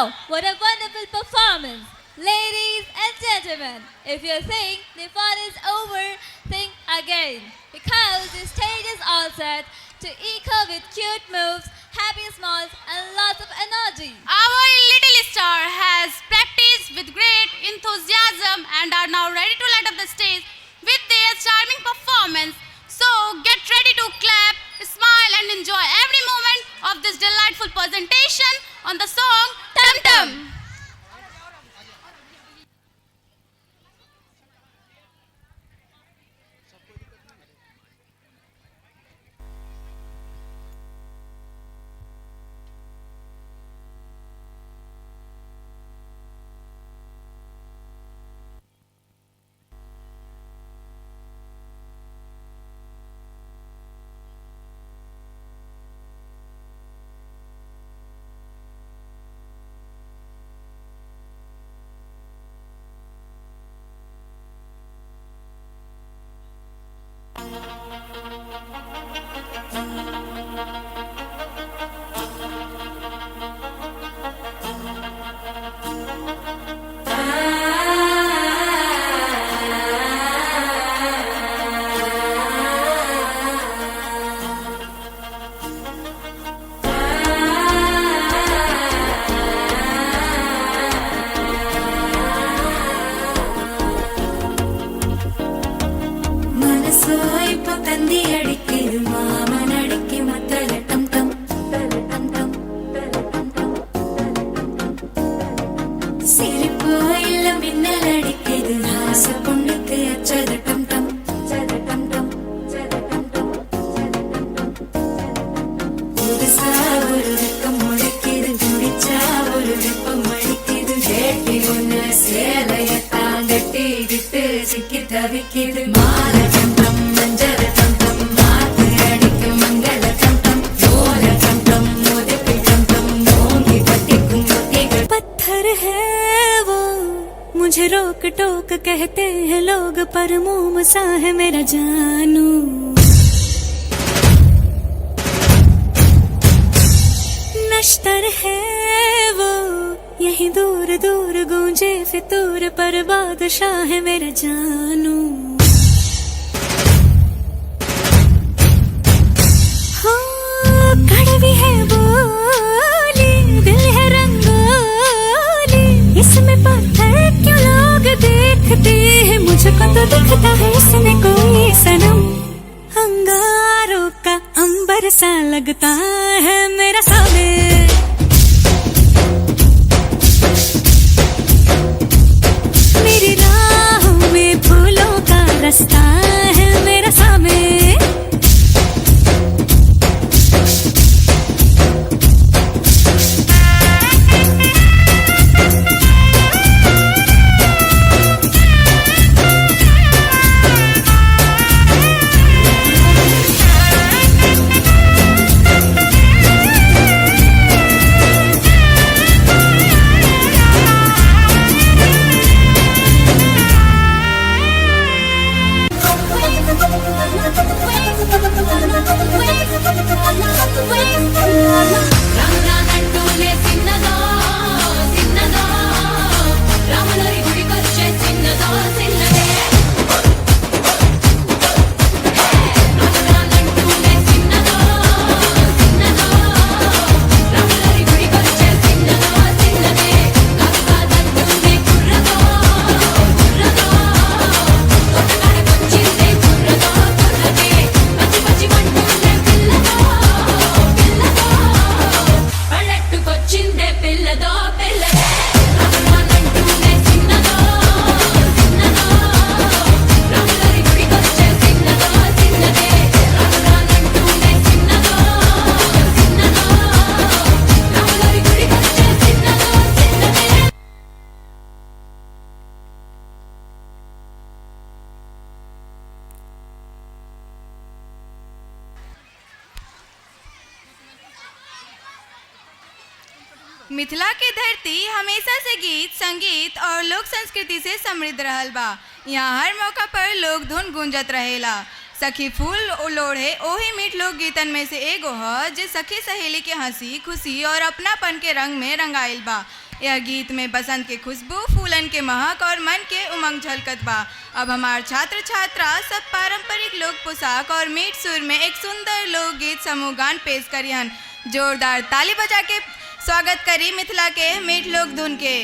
Wow, what a wonderful performance! Ladies and gentlemen, if you think the fun is over, think again. Because the stage is all set to echo with cute moves, happy smiles, and lots of energy. Our little star has practiced with great enthusiasm and are now ready to light up the stage with their charming performance. So get ready to clap, smile and enjoy every moment of this delightful presentation on the song Tum Tum. मुझे रोक टोक कहते हैं लोग पर मोम सा है मेरा जानू नश्तर है वो यही दूर दूर गूंजे फितूर पर बादशाह है मेरा जानू हो कड़वी है बोली दिल है रंगोली इसमें पत्थर क्यों लोग देखते हैं मुझको तो दिखता है इसमें कोई सनम अंगारों का अंबर सा लगता है मेरा सामने मेरी राहों में फूलों का रास्ता है मेरा सामने मिथिला की धरती हमेशा से गीत संगीत और लोक संस्कृति से समृद्ध रहल बा। यहाँ हर मौका पर लोक धुन गूंजत रहेला। सखी फूल लोढ़े ओही मीठ लोक गीतन में से एगो ह जे सखी सहेली के हंसी खुशी और अपनापन के रंग में रंगाइल बा। यह गीत में बसंत के खुशबू, फूलन के महक और मन के उमंग झलकत बा। अब हमार छात्र छात्रा सब पारंपरिक लोक पोशाक और मीठ सुर में एक सुंदर लोकगीत समूह गान पेश करियन। जोरदार ताली बजा के स्वागत करी मिथिला के मीठ लोक धुन के।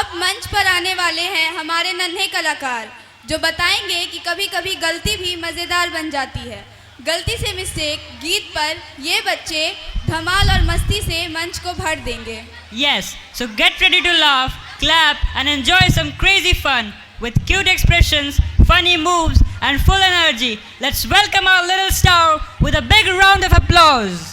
अब मंच पर आने वाले हैं हमारे नन्हे कलाकार, जो बताएंगे कि कभी कभी गलती भी मज़ेदार बन जाती है। गलती से मिस्टेक गीत पर ये बच्चे धमाल और मस्ती से मंच को भर देंगे। Yes, so get ready to laugh, clap and enjoy some crazy fun with cute expressions, funny moves and full energy. Let's welcome our little star with a big round of applause.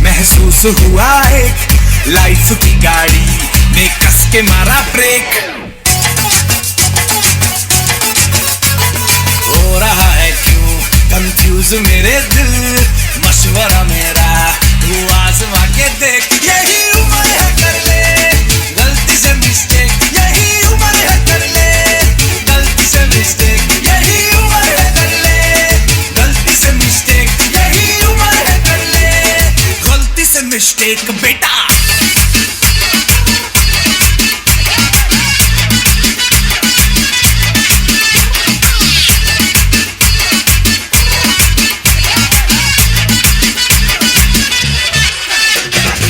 महसूस हुआ एक life की गाड़ी ने कस के मारा break. हो रहा है क्यों कंफ्यूज मेरे दिल, मशवरा मेरा तू आजमा के देख। यही उम्र है कर ले गलती से मिस्टेक, यही उम्र है कर ले गलती से मिस्टेक, यही उम्र है कर ले गलती से मिस्टेक, यही उम्र है कर ले गलती से मिस्टेक बेटा।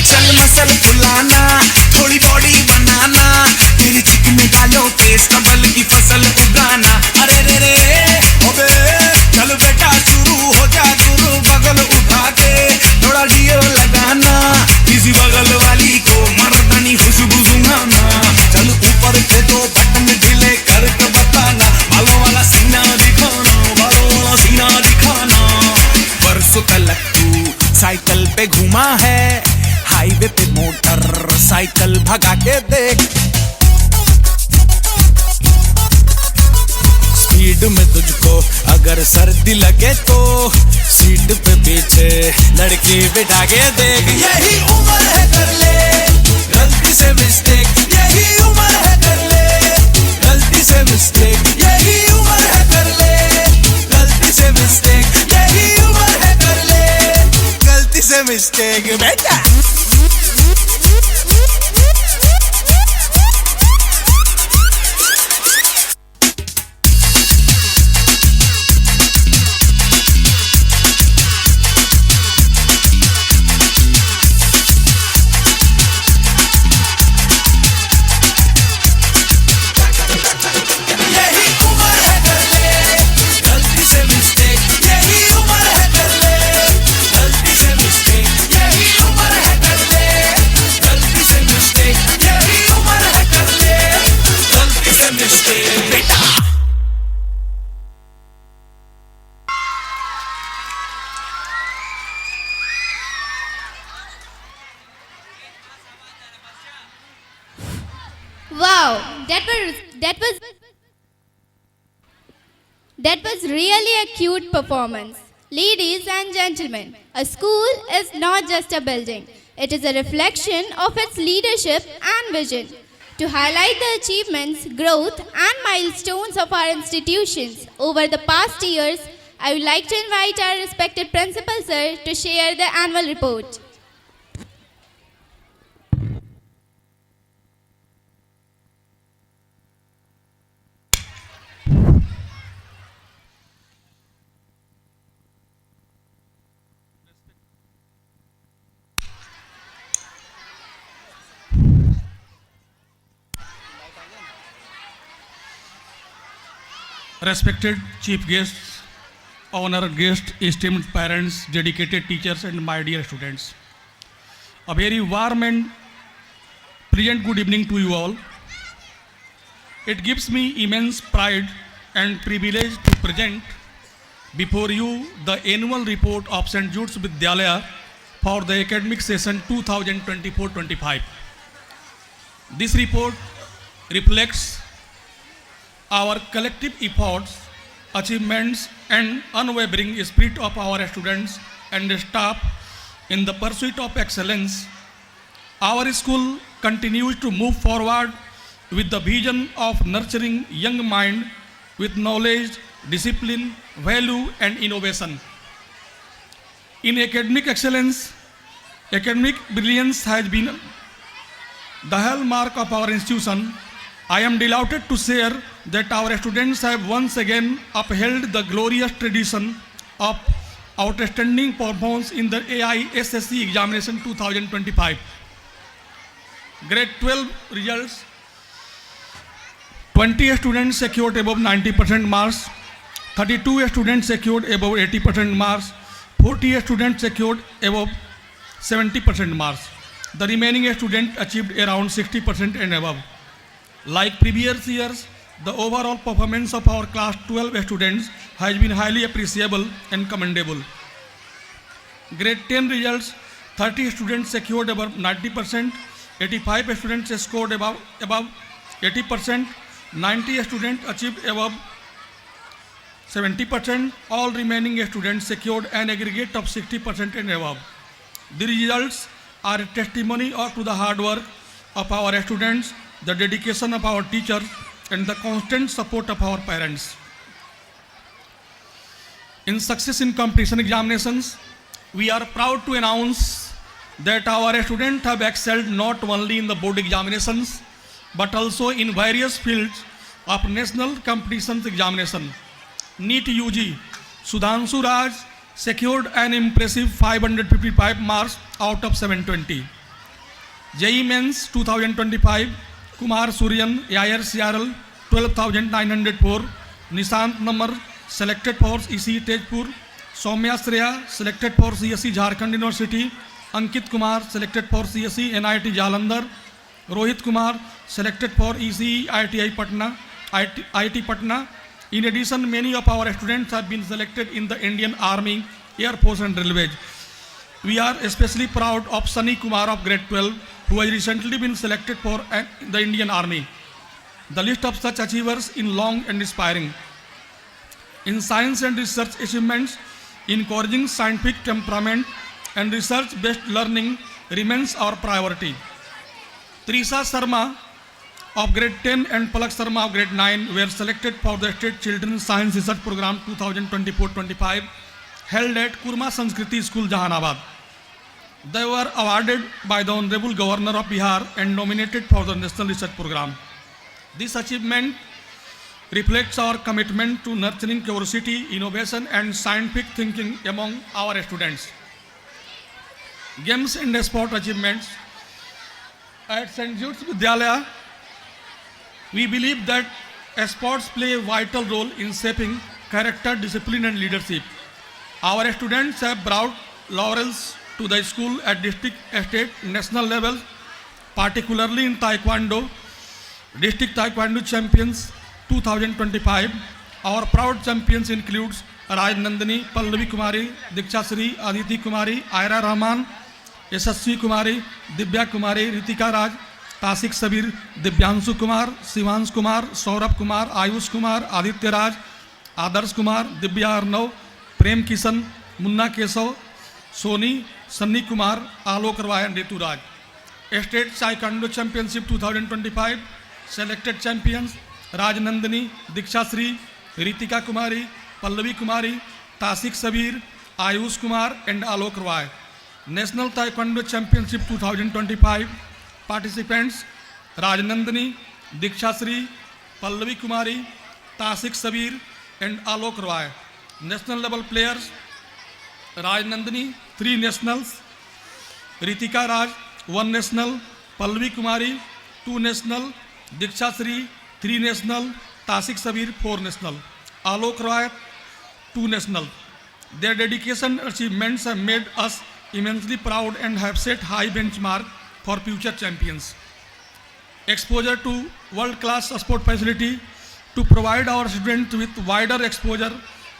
चल मसल फुलाना, थोड़ी बॉडी बनाना, तेरी चिकनी बालों पे संभल की फसल उगाना। अरे रे रे ओबे चल बेटा शुरू हो जा, गुरु बगल उठा के थोड़ा डीओ लगाना, किसी बगल वाली को मर्दानी खुशबू सुंघाना। चल ऊपर के दो बटन ढीले करके बताना, बालों वाला सीना दिखाना, बालों वाला सीना दिखाना। परसों तलक तू साइकिल पे घूमा है, हाईवे पे मोटर साइकिल भगा के देख। स्पीड में तुझको अगर सर्दी लगे तो सीट पे पीछे लड़की बिठा के देख। यही उम्र है कर ले गलती से मिस्टेक, यही उम्र है कर ले गलती से मिस्टेक, यही उम्र है कर ले गलती से मिस्टेक, यही उम्र है कर ले गलती से मिस्टेक बेटा। Wow, that was really a cute performance. Ladies and gentlemen, a school is not just a building. It is a reflection of its leadership and vision. To highlight the achievements, growth and milestones of our institutions over the past years, I would like to invite our respected principal sir to share the annual report. Respected chief guests, honored guests, esteemed parents, dedicated teachers and my dear students. A very warm and pleasant good evening to you all. It gives me immense pride and privilege to present before you the annual report of St. Jude's Vidyalaya for the academic session 2024-25. This report reflects our collective efforts, achievements, and unwavering spirit of our students and staff in the pursuit of excellence. Our school continues to move forward with the vision of nurturing young mind with knowledge, discipline, value, and innovation. In academic excellence, academic brilliance has been the hallmark of our institution. I am delighted to share that our students have once again upheld the glorious tradition of outstanding performance in the AISSC examination 2025. Grade 12 results: 20 students secured above 90% marks, 32 students secured above 80% marks, 40 students secured above 70% marks. The remaining students achieved around 60% and above. Like previous years, the overall performance of our class 12 students has been highly appreciable and commendable. Grade 10 results: 30 students secured above 90%, 85 students scored above 80%, 90 students achieved above 70%. All remaining students secured an aggregate of 60% and above. The results are a testimony to the hard work of our students, the dedication of our teachers, and the constant support of our parents. In success in competition examinations, we are proud to announce that our students have excelled not only in the board examinations but also in various fields of national competitions examination. NEET UG, Sudhanshu Raj secured an impressive 555 marks out of 720. JEE Mains 2025, Kumar Suryan, AIR 12,904. Nishant Namar selected for EC Tejpur. Soumya Shreya selected for CSE Jharkhand University. Ankit Kumar selected for CSE NIT Jalandhar. Rohit Kumar selected for ECE IIT Patna. In addition, many of our students have been selected in the Indian Army, Air Force and Railways. We are especially proud of Sunny Kumar of grade 12, who has recently been selected for the Indian Army. The list of such achievers is long and inspiring. In science and research achievements, encouraging scientific temperament and research-based learning remains our priority. Trisha Sharma of grade 10 and Palak Sharma of grade 9 were selected for the State Children's Science Research Program 2024-25 held at Kurma Sanskriti School, Jahanabad. They were awarded by the Honorable Governor of Bihar and nominated for the National Research Program. This achievement reflects our commitment to nurturing curiosity, innovation, and scientific thinking among our students. Games and sport achievements. At St. Jude's Vidyalaya, we believe that sports play a vital role in shaping character, discipline, and leadership. Our students have brought laurels to the school at district, state, national levels, particularly in Taekwondo. District Taekwondo Champions 2025. Our proud champions includes Raj Nandini, Pallavi Kumari, Diksha Sri, Aditi Kumari, Aira Rahman, Yashasvi Kumari, Divya Kumari, Ritika Raj, Tasik Sabir, Divyanshu Kumar, Sivansh Kumar, Saurabh Kumar, Ayush Kumar, Aditya Raj, Adarsh Kumar, Divya Arnav, Prem Kishan, Munna Kesav, Soni, Sunny Kumar, Alok Rawai, and Ritu Raj. State Taekwondo Championship 2025. Selected champions: Raj Nandini, Diksha Sri, Ritika Kumari, Pallavi Kumari, Tasik Sabir, Ayush Kumar, and Alok Rawai. National Taekwondo Championship 2025. Participants: Raj Nandini, Diksha Sri, Pallavi Kumari, Tasik Sabir, and Alok Rawai. National level players: Raj Nandini 3 nationals, Ritika Raj 1 national, Pallavi Kumari 2 national, Diksha Sri 3 national, Tasik Sabir 4 national, Alok Rawai 2 national. Their dedication and achievements have made us immensely proud and have set high benchmark for future champions. exposure to world-class sport facility. To provide our students with wider exposure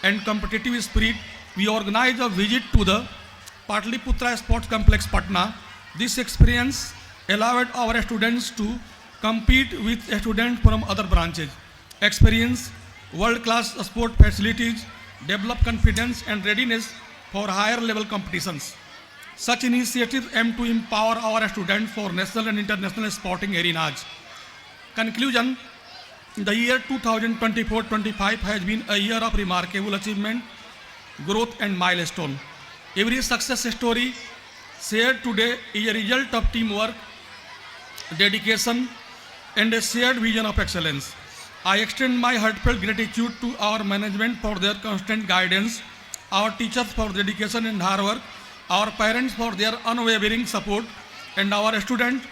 and competitive spirit, we organize a visit to the Patliputra Sports Complex, Patna. This experience allowed our students to compete with students from other branches, experience world-class sport facilities, develop confidence and readiness for higher level competitions. Such initiatives aim to empower our students for national and international sporting arenas. Conclusion: the year 2024-25 has been a year of remarkable achievement, growth and milestone. Every success story shared today is a result of teamwork, dedication and a shared vision of excellence. I extend my heartfelt gratitude to our management for their constant guidance, our teachers for dedication and hard work, our parents for their unwavering support, and our students,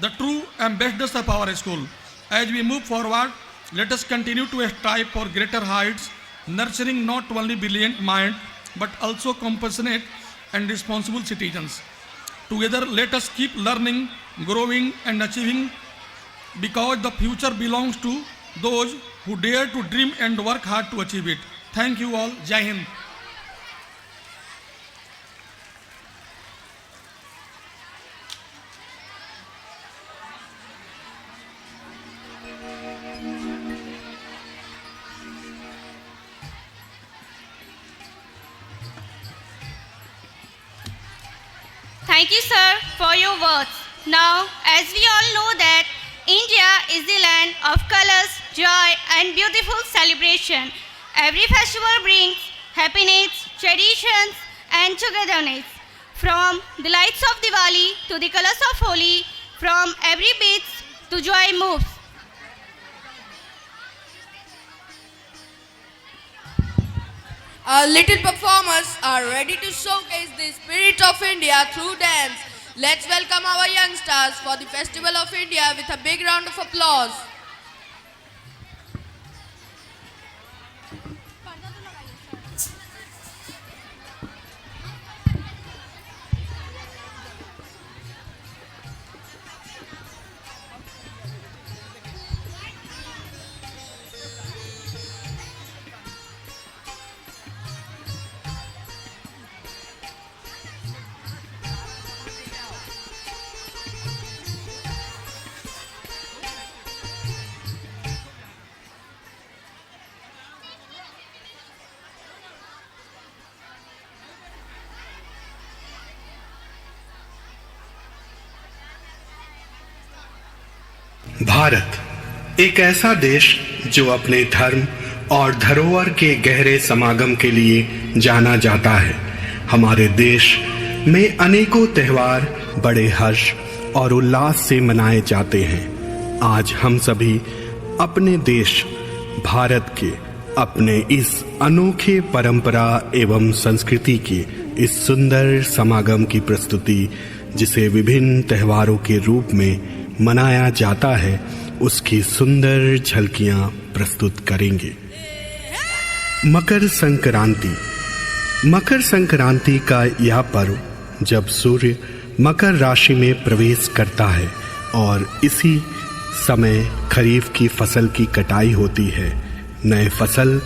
the true ambassadors of our school. As we move forward, let us continue to strive for greater heights, nurturing not only brilliant minds, but also compassionate and responsible citizens. Together, let us keep learning, growing, and achieving, because the future belongs to those who dare to dream and work hard to achieve it. Thank you all. Jai Hind. Thank you, sir, for your words. Now, as we all know that India is the land of colors, joy and beautiful celebration. Every festival brings happiness, traditions and togetherness. From the lights of Diwali to the colors of Holi, from every beat to joy moves. Our little performers are ready to showcase the spirit of India through dance. Let's welcome our youngsters for the Festival of India with a big round of applause. Bharat एक ऐसा देश जो अपने धर्म और धरोहर के गहरे समागम के लिए जाना जाता है। हमारे देश में अनेकों त्योहार बड़े हर्ष और उल्लास से मनाए जाते हैं। आज हम सभी अपने देश भारत के अपने इस अनोखे परंपरा एवं संस्कृति के इस सुंदर समागम की प्रस्तुति, जिसे विभिन्न त्योहारों के रूप में मनाया जाता है, उसकी सुंदर झलकियां प्रस्तुत करेंगे। मकर संक्रांति। मकर संक्रांति का यह पर्व जब सूर्य मकर राशि में प्रवेश करता है और इसी समय खरीफ की फसल की कटाई होती है। नए फसल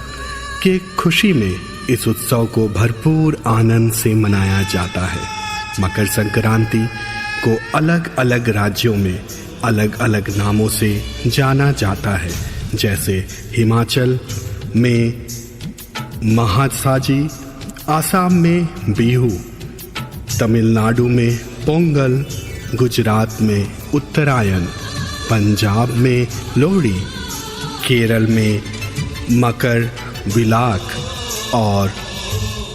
के खुशी में इस उत्सव को भरपूर आनंद से मनाया जाता है। मकर संक्रांति को अलग अलग राज्यों में अलग अलग नामों से जाना जाता है, जैसे हिमाचल में महासाजी, आसाम में बिहू, तमिलनाडु में पोंगल, गुजरात में उत्तरायण, पंजाब में लोहड़ी, केरल में मकर विलाक और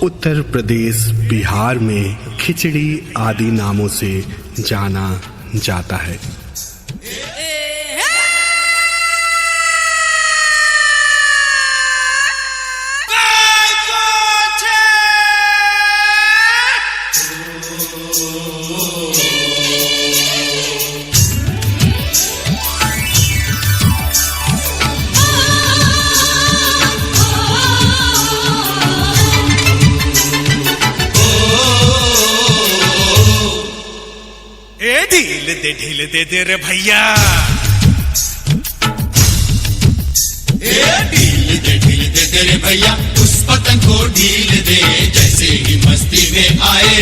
उत्तर प्रदेश बिहार में खिचड़ी आदि नामों से जाना जाता है। ढील दे रे भैया। ढील दे रे भैया, उस पतंग को ढील दे जैसे ही मस्ती में आए।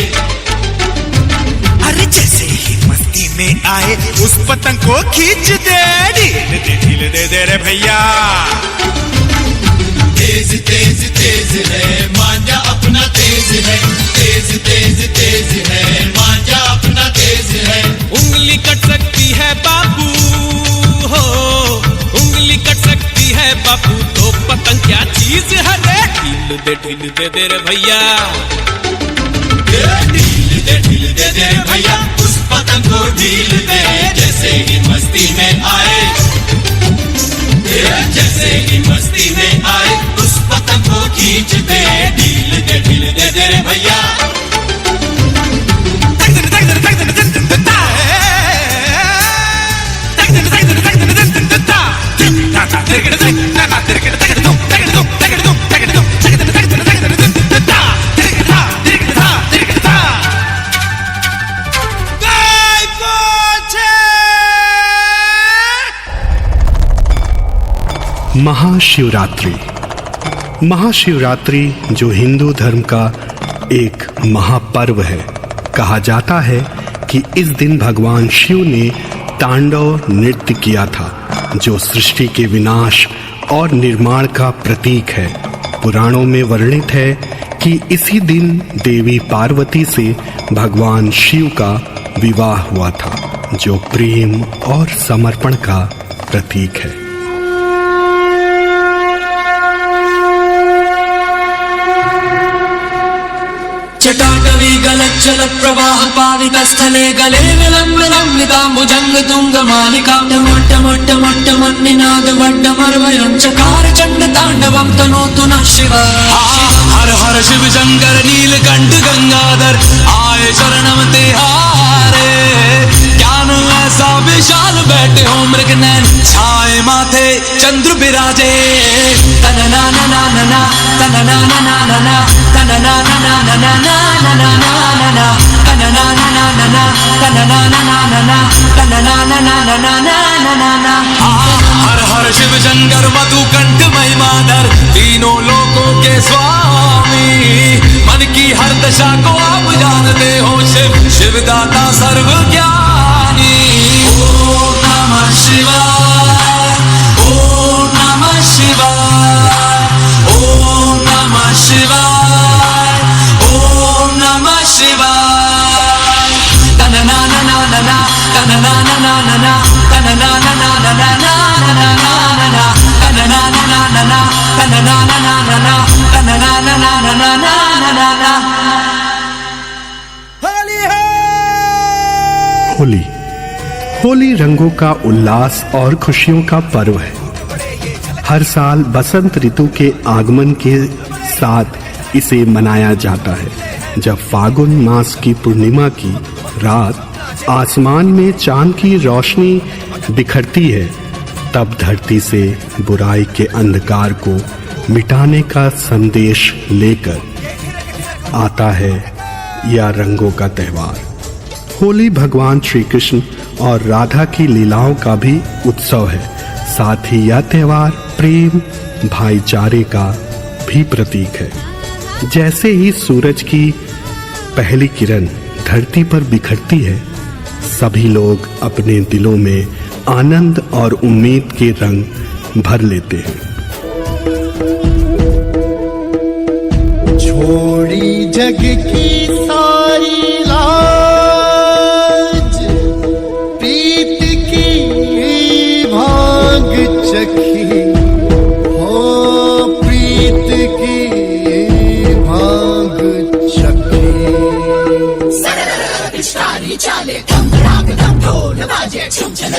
अरे जैसे ही मस्ती में आए उस पतंग को खींच दे। ढील दे रे भैया। तेज तेज तेज है मांझा अपना तेज है, तेज तेज तेज है मांझा अपना तेज है। उंगली कट सकती है बाबू हो, उंगली कट सकती है बाबू, तो पतंग क्या चीज है रे। ढील दे रे भैया। ढील दे रे भैया, उस पतंग को ढील दे जैसे ही मस्ती में आए। जैसे ही मस्ती में आए उस पतंग को खींच दे। ढील दे रे भैया। महाशिवरात्रि। महाशिवरात्रि जो हिंदू धर्म का एक महापर्व है। कहा जाता है कि इस दिन भगवान शिव ने तांडव नृत्य किया था, जो सृष्टि के विनाश और निर्माण का प्रतीक है। पुराणों में वर्णित है कि इसी दिन देवी पार्वती से भगवान शिव का विवाह हुआ था, जो प्रेम और समर्पण का प्रतीक है। जटाटवी गलज्जल प्रवाह पावित स्थले गले विलम्बिताम्बुजंग तुंग मालिका टमट्टमट्टमट्टमन्निनाद वड्डमर्वयं चकार चंड तांडवं तनोतु नः शिवा। हर हर शिव शंकर नीलकंठ गंगाधर आए शरणम तिहारे। ज्ञान ऐसा विशाल बैठे हो मृग नैन छाए माथे चंद्र विराजे। तनना ना ना ना ना तनना ना ना ना ना तनना ना ना ना ना ना ना ना ना तनना ना ना ना ना तनना ना ना ना ना तनना ना ना ना ना ना ना। हर हर शिव शंकर मधुकंठ महिमाधर तीनों लोकों के स्वामी। मन की हर दशा को आप जानते हो शिव शिवदाता सर्वज्ञानी। ओम नमः शिवाय, ओम नमः शिवाय, ओम नमः शिवाय, ओम नमः शिवाय। तनना ना ना ना ना तनना ना ना ना ना तनना ना ना ना ना ना ना ना तनना ना ना ना ना तनना ना ना ना ना तनना ना ना ना ना ना ना। होली। होली रंगों का उल्लास और खुशियों का पर्व है। हर साल बसंत ऋतु के आगमन के साथ इसे मनाया जाता है। जब फागुन मास की पूर्णिमा की रात आसमान में चांद की रोशनी बिखरती है, तब धरती से बुराई के अंधकार को मिटाने का संदेश लेकर आता है यह रंगों का त्योहार। होली भगवान श्री कृष्ण और राधा की लीलाओं का भी उत्सव है। साथ ही यह त्योहार प्रेम भाईचारे का भी प्रतीक है। जैसे ही सूरज की पहली किरण धरती पर बिखरती है, सभी लोग अपने दिलों में आनंद और उम्मीद के रंग भर लेते हैं। छोड़ी जग की सारी लाज, प्रीत की भाग चखी हो, प्रीत की भाग चखी। पिचकारी चाले कम राग दम ढोल बाजे छुमछन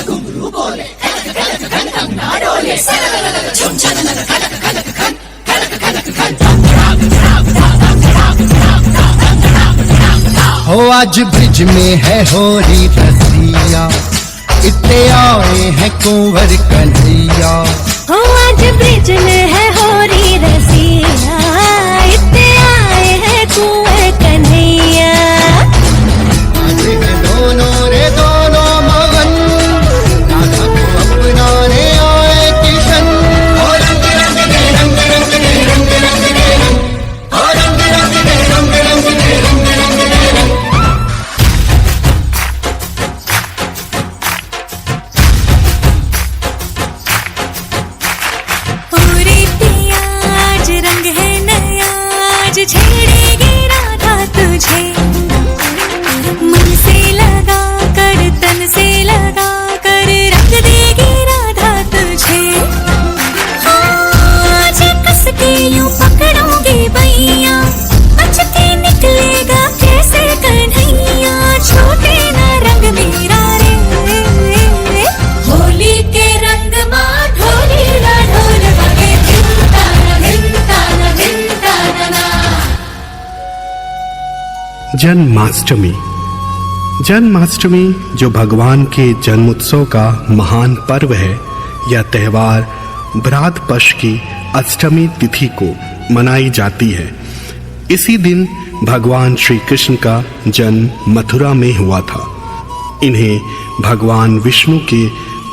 घुंघरू बोले खनक खनक खन कंगना डोले छुमछन खनक खनक खन खनक खनक खन राग राग हो। आज ब्रिज में है होली रसिया, इतने आए हैं कुंवर कन्हैया। हो आज ब्रिज में है होली रसिया, इतने आए हैं कुंवर कन्हैया। आज है दोनों रे दो जन्माष्टमी। जन्माष्टमी जो भगवान के जन्मोत्सव का महान पर्व है, यह त्योहार भ्रात पक्ष की अष्टमी तिथि को मनाई जाती है। इसी दिन भगवान श्री कृष्ण का जन्म मथुरा में हुआ था। इन्हें भगवान विष्णु के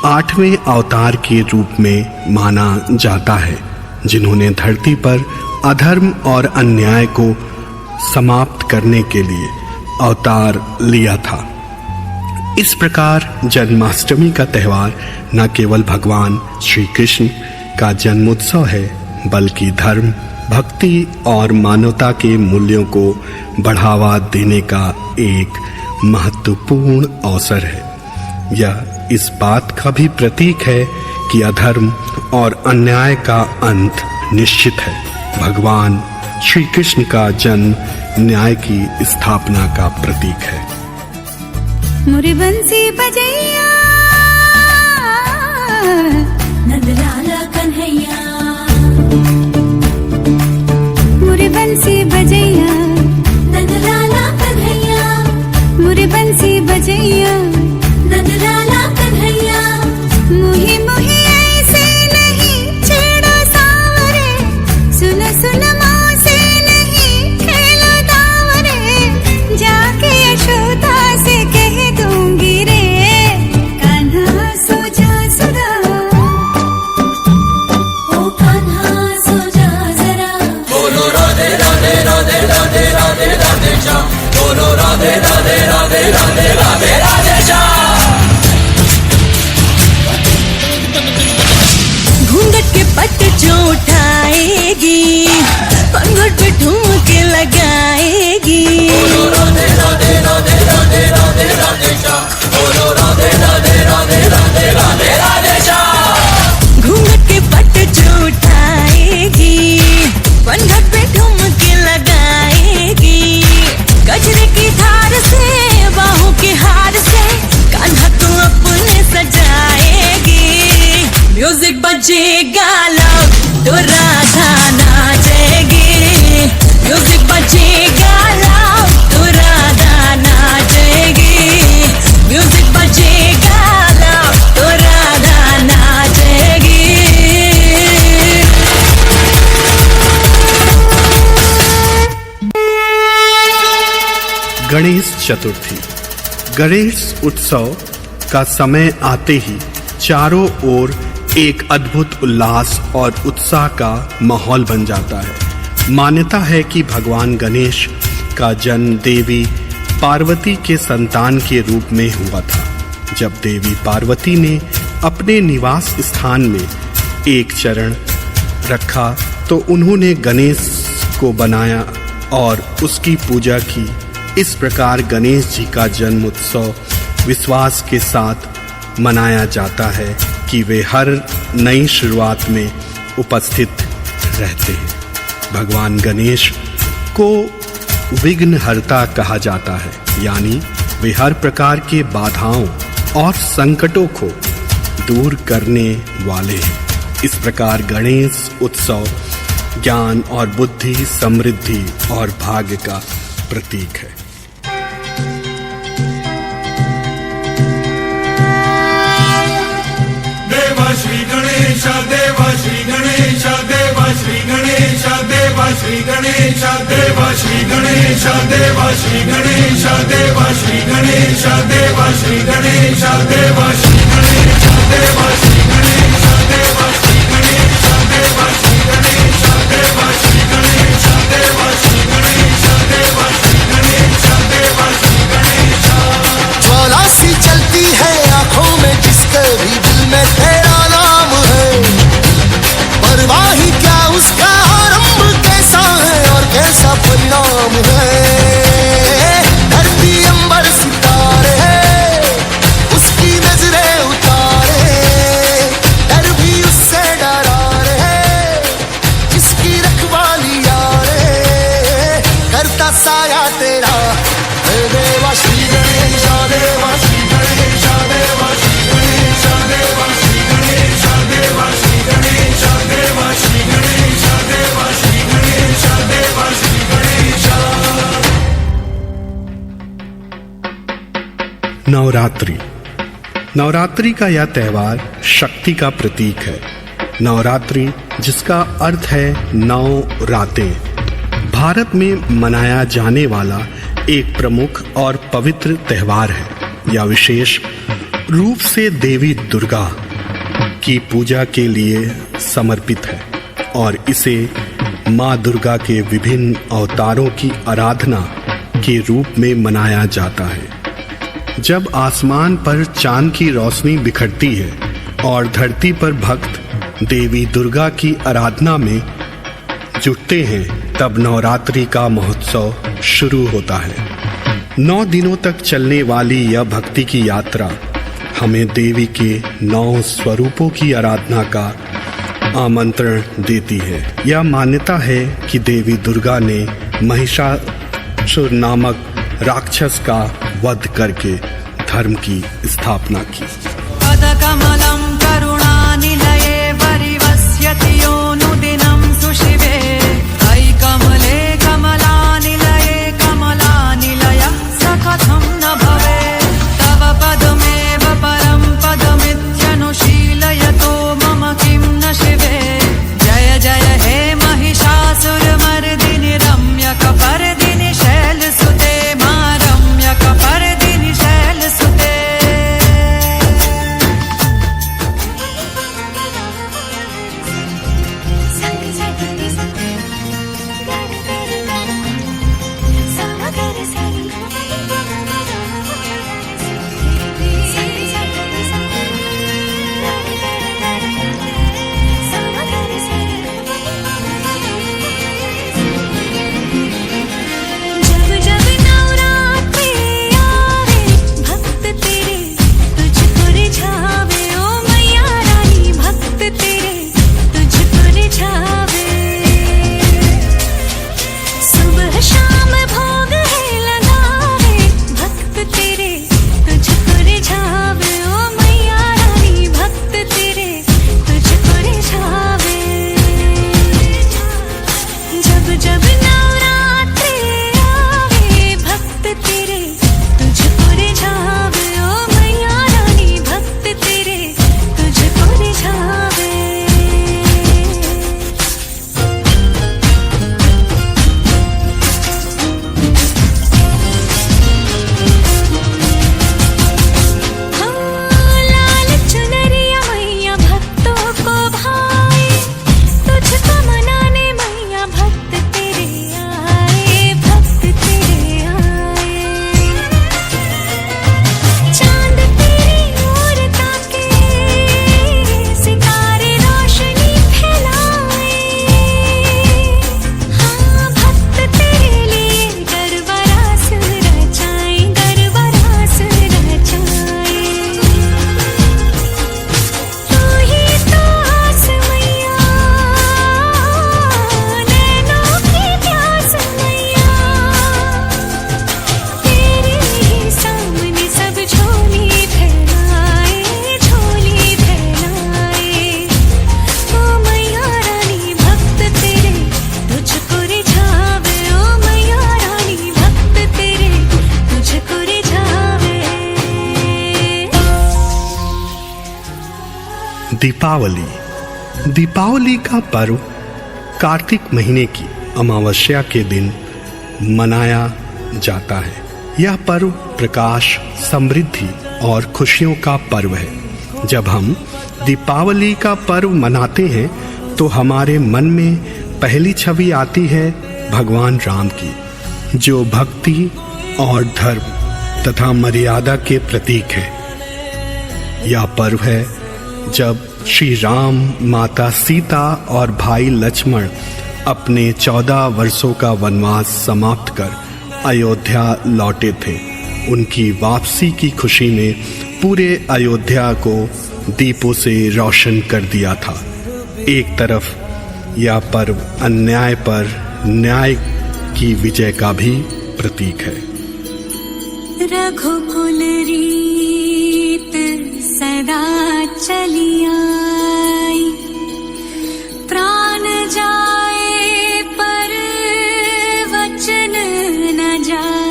8वें अवतार के रूप में माना जाता है, जिन्होंने धरती पर अधर्म और अन्याय को समाप्त करने के लिए अवतार लिया था। इस प्रकार जन्माष्टमी का त्यौहार न केवल भगवान श्री कृष्ण का जन्मोत्सव है, बल्कि धर्म, भक्ति और मानवता के मूल्यों को बढ़ावा देने का एक महत्वपूर्ण अवसर है। यह इस बात का भी प्रतीक है कि अधर्म और अन्याय का अंत निश्चित है। भगवान श्री कृष्ण का जन्म न्याय की स्थापना का प्रतीक है। मुरी बंसी बजैया नंदलाला कन्हैया, मुरी बंसी बजैया नंदलाला कन्हैया, मुरी बंसी बजैया नंदलाला कन्हैया। मुही मुही ऐसे नहीं छेड़ो सावरे, सुनो सुनो मौसे नहीं खेलो दावरे, जाके यशोदा से कह दूंगी रे, कान्हा सो जा सदा, ओ कान्हा सो जा जरा। बोलो राधे राधे राधे राधे राधे राधे श्याम, बोलो राधे राधे राधे राधे राधे राधे श्याम। घूंघट के पट जो उठाएगी, पंघट पे ठुमके लगाएगी, बोलो राधे राधे राधे राधे राधे राधे श्याम, बोलो राधे राधे राधे राधे राधे राधे श्याम। घूंघट के पट जो उठाएगी, पंघट पे ठुमके लगाएगी, गजरे की धार से, बाहों के हार से, कान्हा तो अपने सजाएगी। म्यूजिक बजेगा लाउड तो राधा नाचेगी, म्यूजिक बजेगा लाउड तो राधा नाचेगी, म्यूजिक बजेगा लाउड तो राधा नाचेगी। गणेश चतुर्थी। गणेश उत्सव का समय आते ही चारों ओर एक अद्भुत उल्लास और उत्साह का माहौल बन जाता है। मान्यता है कि भगवान गणेश का जन्म देवी पार्वती के संतान के रूप में हुआ था। जब देवी पार्वती ने अपने निवास स्थान में एक चरण रखा तो उन्होंने गणेश को बनाया और उसकी पूजा की। इस प्रकार गणेश जी का जन्म उत्सव विश्वास के साथ मनाया जाता है कि वे हर नई शुरुआत में उपस्थित रहते हैं। भगवान गणेश को विघ्नहर्ता कहा जाता है, यानी वे हर प्रकार के बाधाओं और संकटों को दूर करने वाले हैं। इस प्रकार गणेश उत्सव ज्ञान और बुद्धि, समृद्धि और भाग्य का प्रतीक है। श्री गणेश देवा श्री गणेश देवा श्री गणेश देवा श्री गणेश देवा श्री गणेश देवा श्री गणेश देवा श्री गणेश देवा श्री गणेश देवा श्री गणेश देवा श्री गणेश देवा श्री गणेश देवा श्री गणेश देवा श्री गणेश देवा श्री गणेश देवा श्री गणेश देवा श्री गणेश। ज्वाला सी चलती है आंखों में, जिसके भी दिल में तेरा नाम है, परवाही क्या उसका आरंभ कैसा है और कैसा परिणाम है। धरती अंबर सितारे उसकी नजरें उतारे, डर भी उससे डरा रे, जिसकी रखवाली यारे, करता साया तेरा देवा श्री गणेश देवा श्री गणेश देवा श्री गणेश देवा श्री गणेश देवा श्री गणेश देवा श्री गणेश देवा नवरात्रि। नवरात्रि का यह त्योहार शक्ति का प्रतीक है। नवरात्रि, जिसका अर्थ है 9 रातें, भारत में मनाया जाने वाला एक प्रमुख और पवित्र त्योहार है। यह विशेष रूप से देवी दुर्गा की पूजा के लिए समर्पित है और इसे माँ दुर्गा के विभिन्न अवतारों की आराधना के रूप में मनाया जाता है। जब आसमान पर चांद की रोशनी बिखरती है और धरती पर भक्त देवी दुर्गा की आराधना में जुटते हैं, तब नवरात्रि का महोत्सव शुरू होता है। 9 दिनों तक चलने वाली यह भक्ति की यात्रा हमें देवी के 9 स्वरूपों की आराधना का आमंत्रण देती है। यह मान्यता है कि देवी दुर्गा ने महिषासुर नामक राक्षस का वध करके धर्म की स्थापना की। पदकमलं करुणानिलये परिवस्यति योऽनुदिनं सुशिवे अयि कमले कमलानिलये कमलानिलयः सकथं न भवेत् तव पदमेव परं पदमित्यनुशीलयतो मम किं न शिवे जय जय हे महिषासुरमर्दिनि रम्यकपर्दिनि शैलसुते मा रम्यकपर्दिनि शैलसुते। दीपावली। दीपावली का पर्व कार्तिक महीने की अमावस्या के दिन मनाया जाता है। यह पर्व प्रकाश, समृद्धि और खुशियों का पर्व है। जब हम दीपावली का पर्व मनाते हैं तो हमारे मन में पहली छवि आती है भगवान राम की, जो भक्ति और धर्म तथा मर्यादा के प्रतीक है। यह पर्व है जब श्री राम, माता सीता और भाई लक्ष्मण अपने 14 वर्षों का वनवास समाप्त कर अयोध्या लौटे थे। उनकी वापसी की खुशी ने पूरे अयोध्या को दीपों से रोशन कर दिया था। एक तरफ यह पर्व अन्याय पर न्याय की विजय का भी प्रतीक है। रघुकुल रीत सदा चली आई, प्राण जाए पर वचन न जाए।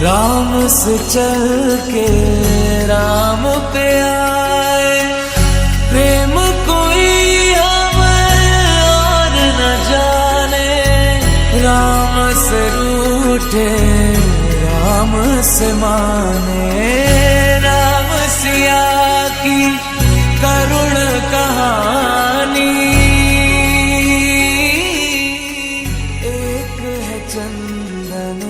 राम से चल के राम पे आए, प्रेम कोई हमें और न जाने, राम से रूठे राम से माने, राम सिया की करुण कहानी, एक है चंदन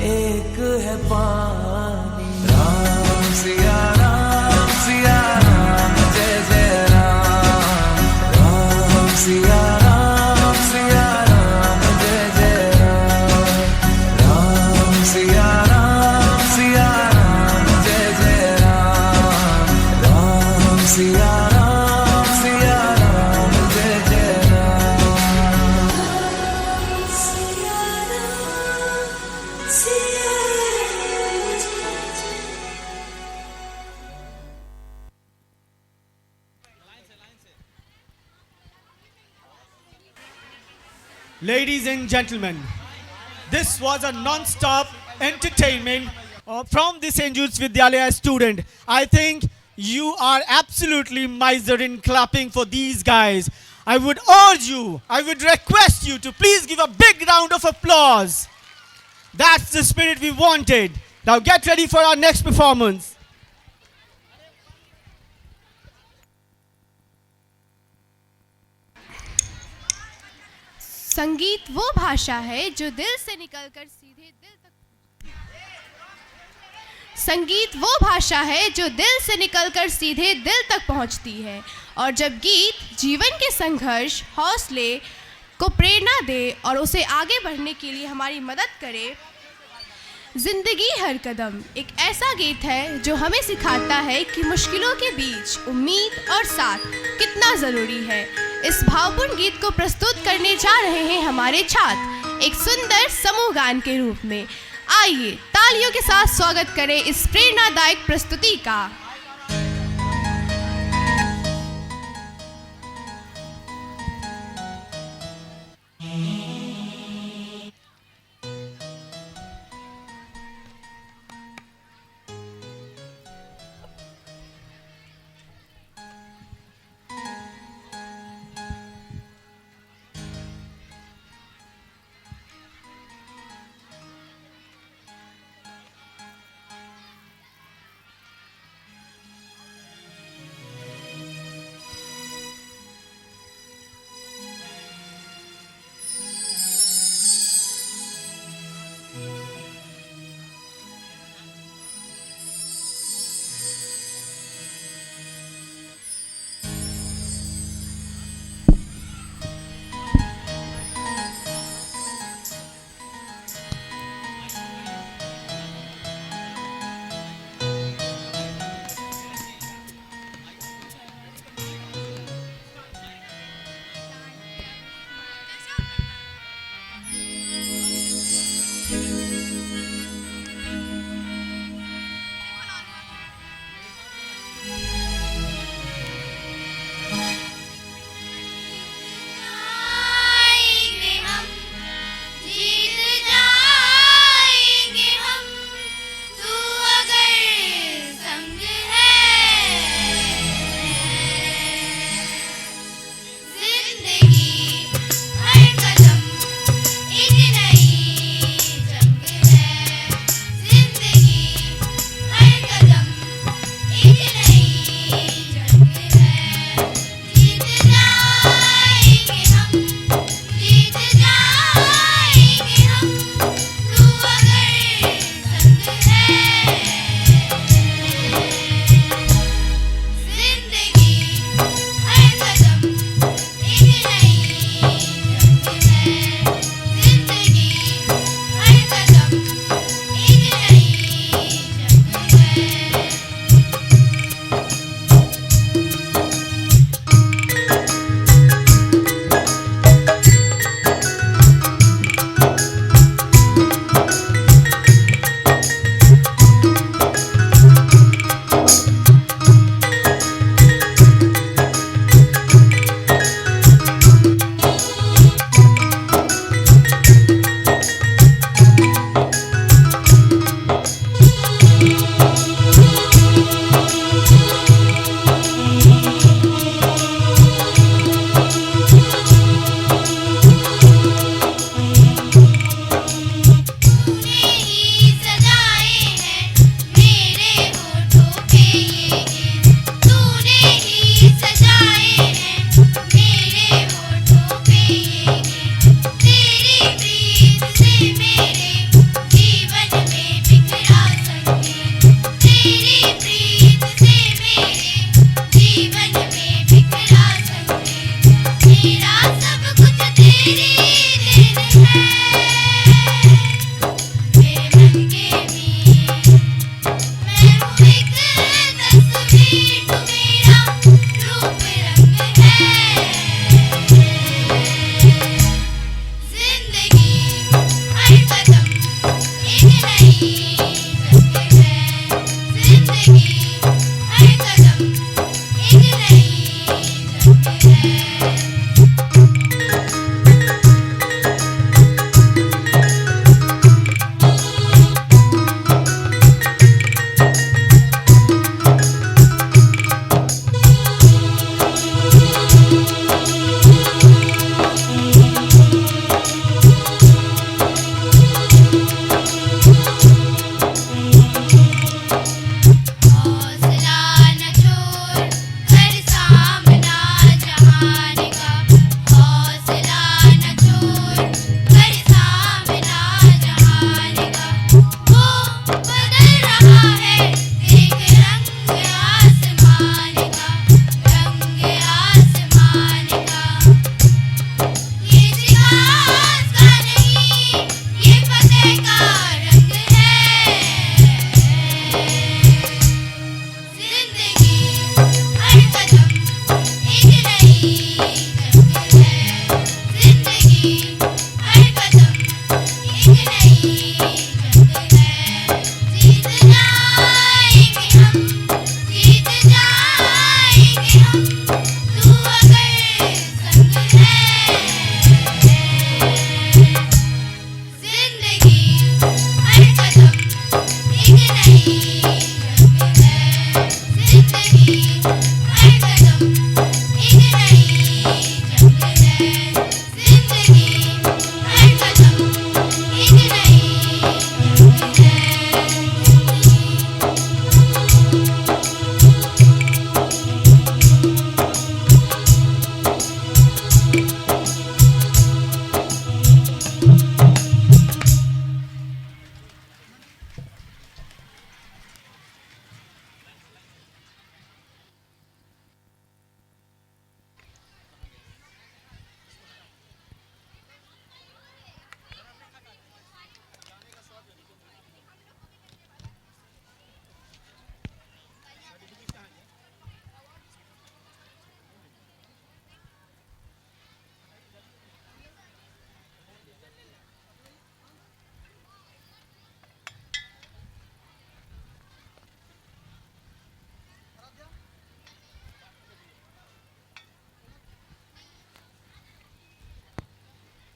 एक है पानी, राम सिया राम जय जय राम, राम सिया राम जय जय राम, राम सिया राम जय जय राम, राम सिया राम जय जय Ram. Ladies and gentlemen, this was a non-stop entertainment from the St. Jude's Vidyalaya student. I think you are absolutely miser in clapping for these guys. I would urge you, I would request you to please give a big round of applause. That's the spirit we wanted. Now get ready for our next performance. संगीत वो भाषा है जो दिल से निकलकर सीधे दिल तक संगीत वो भाषा है जो दिल से निकलकर सीधे दिल तक पहुंचती है, और जब गीत जीवन के संघर्ष हौसले को प्रेरणा दे और उसे आगे बढ़ने के लिए हमारी मदद करे। जिंदगी हर कदम एक ऐसा गीत है जो हमें सिखाता है कि मुश्किलों के बीच उम्मीद और साथ कितना ज़रूरी है। इस भावपूर्ण गीत को प्रस्तुत करने जा रहे हैं हमारे छात्र एक सुंदर समूह गान के रूप में। आइए तालियों के साथ स्वागत करें इस प्रेरणादायक प्रस्तुति का।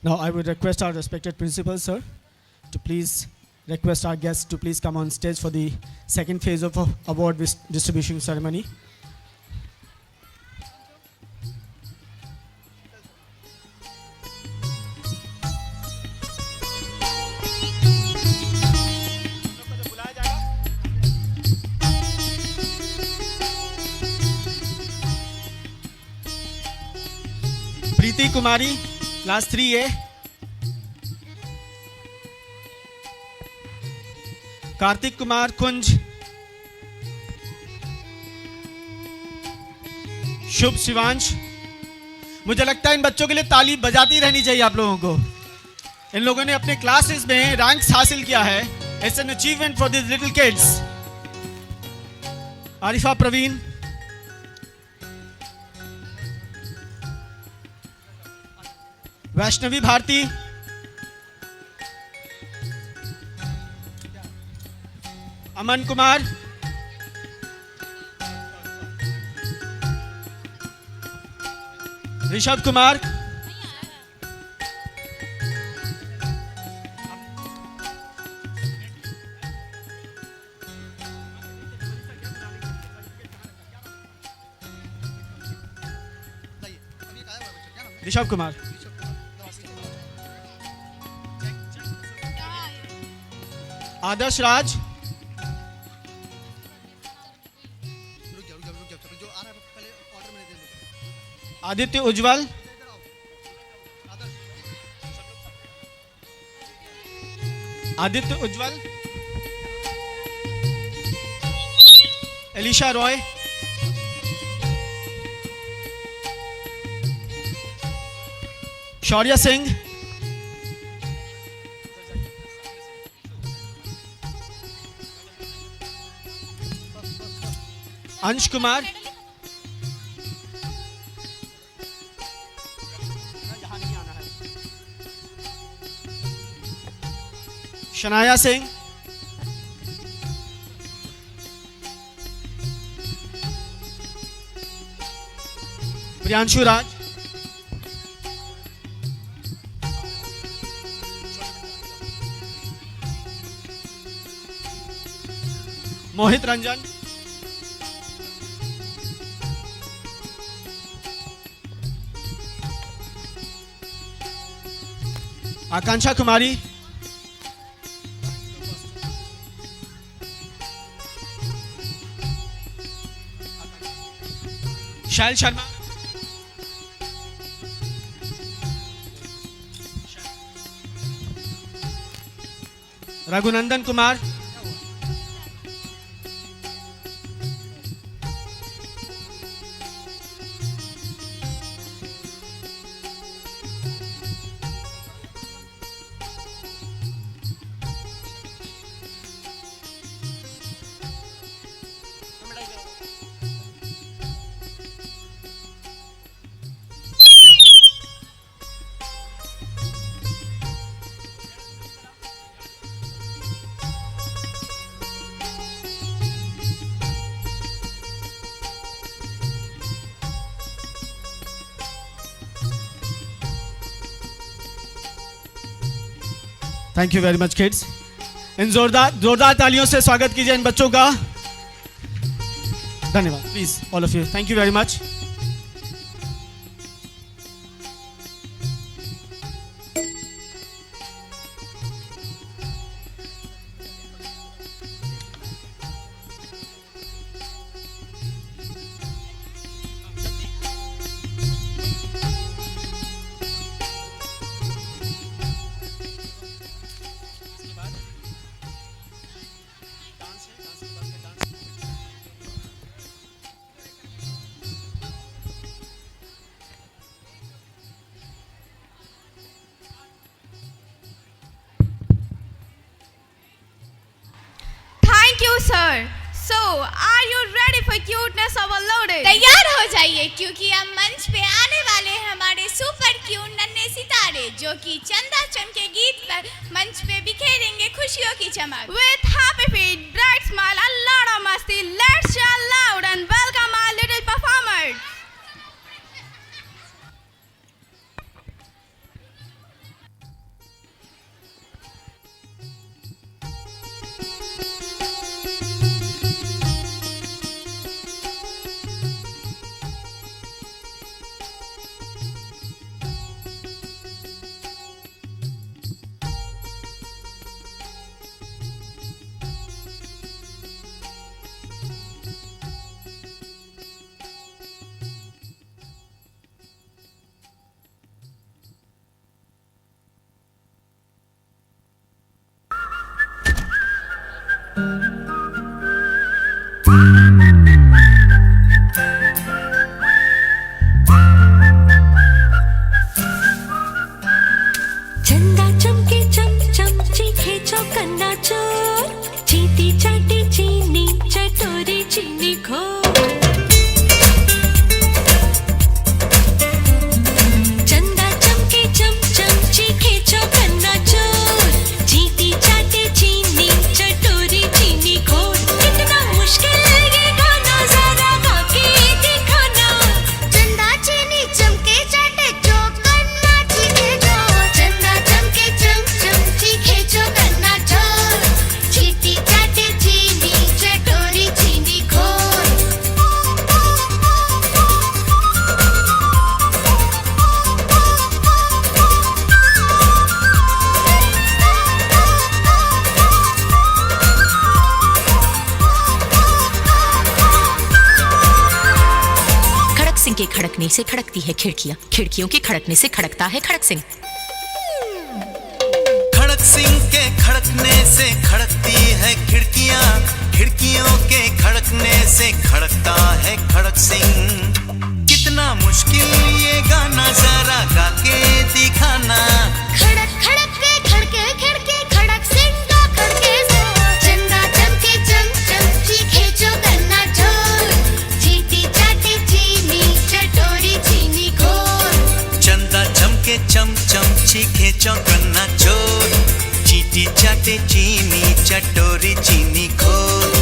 Now I would request our respected principal, sir, to please request our guests to please come on stage for the second phase of award distribution ceremony. Preeti Kumari, class 3A. Kartik Kumar Kunj, Shubh Shivansh. मुझे लगता है इन बच्चों के लिए ताली बजाती रहनी चाहिए आप लोगों को. इन लोगों ने अपने क्लासेस में रैंक्स हासिल किया है. It's an achievement for this little kids. Arifa Praveen, Vaishnavi Bharti, Aman Kumar, Rishabh Kumar, Rishabh Kumar, Adarsh Raj, Aditya Ujjwal, Aditya Ujjwal, Elisha Roy, Shaurya Singh, Ansh Kumar, Shanaya Singh, Priyanshu Raj, Mohit Ranjan, Akanksha Kumari, shell Sharma, Raghunandan Kumar, Thank you very much, kids. इन जोरदार तालियों से स्वागत कीजिए इन बच्चों का। धन्यवाद। Please all of you, thank you very much. Thank you sir. So are you ready for cuteness overloaded? तैयार हो जाइए क्योंकि अब मंच पे आने वाले हैं हमारे सुपर क्यूट नन्हे सितारे जो कि चंदा चमके गीत पर मंच पे बिखेरेंगे खुशियों की चमक। With happy feet, bright smile and lot of masti, let's shout loud and welcome our little performers. चंदा चमके चम चम चीखे चौकन्ना चोर चीटी चाटी चीनी चटोरी चीनी खो। चंदा चमके चम चम चीखे चौकन्ना चोर चीटी चाटी चीनी चटोरी चीनी खो। कितना मुश्किल ये गाना जरा गा के दिखाना। चंदा चीनी चमके चाटे चौकन्ना चीखे चोर चंदा चमके चम चम चीखे चौकन्ना चोर चीटी चाटे चीनी चटोरी चीनी खो। खड़क सिंह के खड़कने से खड़कती है खिड़कियां, खिड़कियों के खड़कने से खड़कता है खड़क सिंह। खड़क सिंह के खड़कने से खड़कती है खिड़कियां, खिड़कियों के खड़कने से खड़कता है खड़क सिंह। कितना मुश्किल ये गाना जरा गा के दिखाना। खड़क खड़क के खड़के खिड़के खड़क सिंह का खड़के चंदा चमके चम चम चीखे चौकन्ना चोर चीटी चाटी चीनी चटोरी चीनी खोर। चंदा चमके चम चम चीखे चौकन्ना चोर चीटी चाटे चीनी चटोरी चीनी खोर।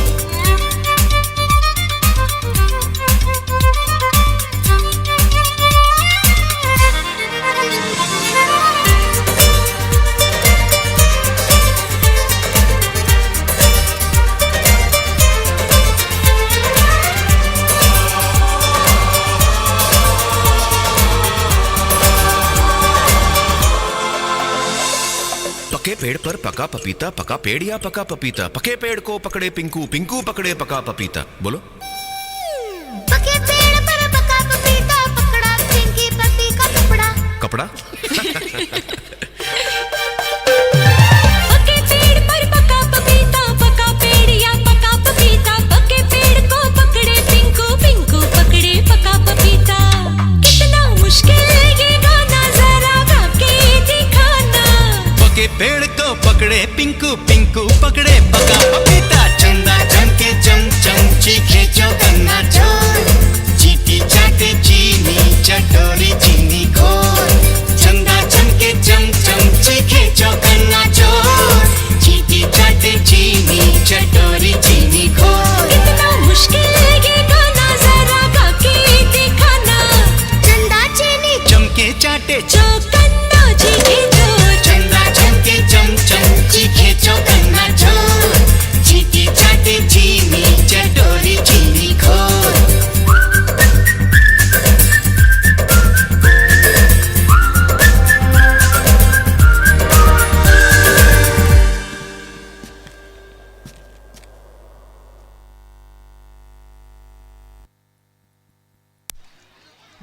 पके पेड़ पर पका पपीता, पका पेड़ या पका पपीता? पके पेड़ को पकड़े पिंकू, पिंकू पकड़े पका पपीता। बोलो। पके पेड़ पर पका पपीता पकड़ा पिंकी पपी का कपड़ा। कपड़ा? पके पेड़ पर पका पपीता पका पेड़ या पका पपीता पके पेड़ को पकड़े पिंकू, पिंकू पकड़े पका पपीता। कितना मुश्किल ये गाना जरा गा के दिखाना। पके पेड़ को पकड़े पिंकू, पिंकू पकड़े पका पपीता। चंदा चमके चम चम चीखे चौकन्ना चोर चीटी चाटे चीनी चटोरी चीनी खोर। चंदा चमके चम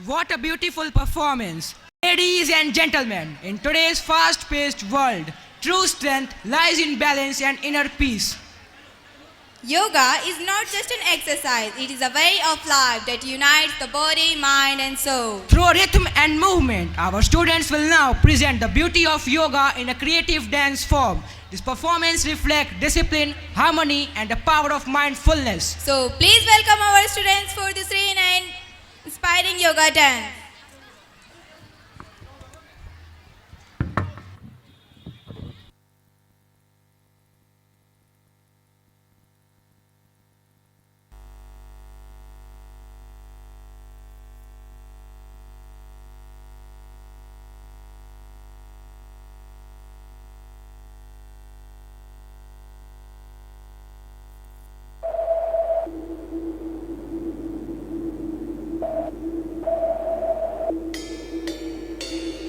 What a beautiful performance. Ladies and gentlemen, in today's fast-paced world, true strength lies in balance and inner peace. Yoga is not just an exercise, it is a way of life that unites the body, mind and soul. Through rhythm and movement, our students will now present the beauty of yoga in a creative dance form. This performance reflects discipline, harmony and the power of mindfulness. So please welcome our students for this serene and inspiring yoga dance.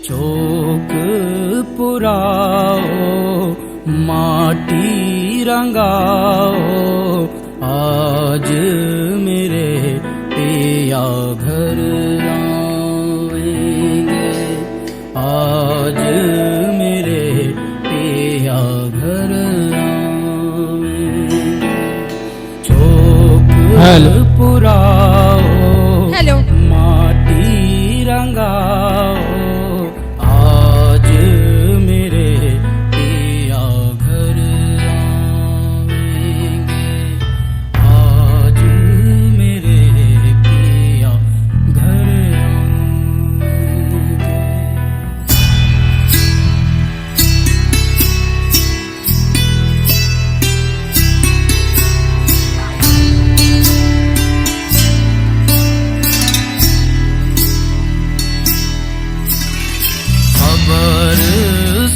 चौक पुराओ माटी रंगाओ आज मेरे पिया घर आएंगे आज मेरे पिया घर आएंगे चौक पुराओ माटी रंगाओ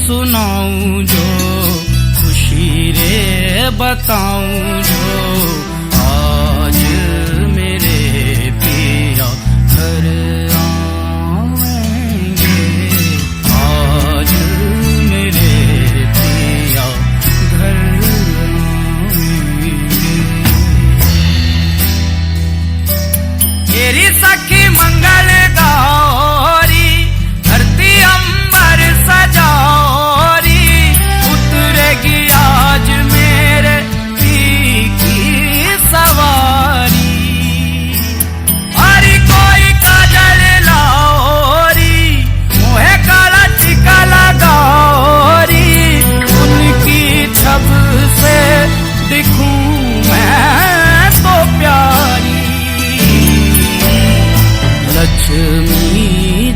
सुनाऊं जो खुशी रे बताऊं जो आज मेरे पिया घर आएंगे आज मेरे पिया घर आएंगे तेरी सखी मंगल गौरी धरती अंबर सजाओ आज मेरे पी की सवारी हरी कोई काजल लाओरी मोहे काला टीका लगाओरी उनकी छब से दिखूं मैं तो प्यारी लक्ष्मी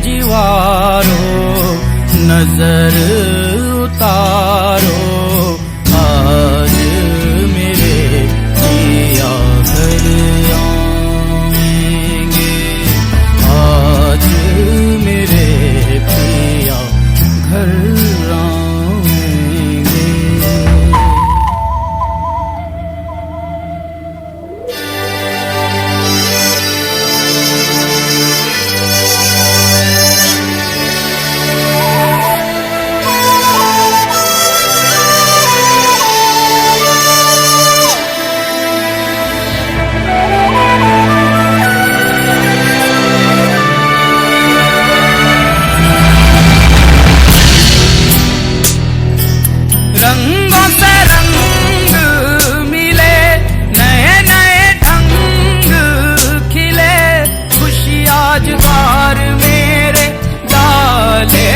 जीवारो नजर उतारो आज मेरे पिया घर आएंगे आज मेरे पिया घर आएंगे रंगों से रंग मिले नए नए ढंग खिले खुशी आज द्वार मेरे डाले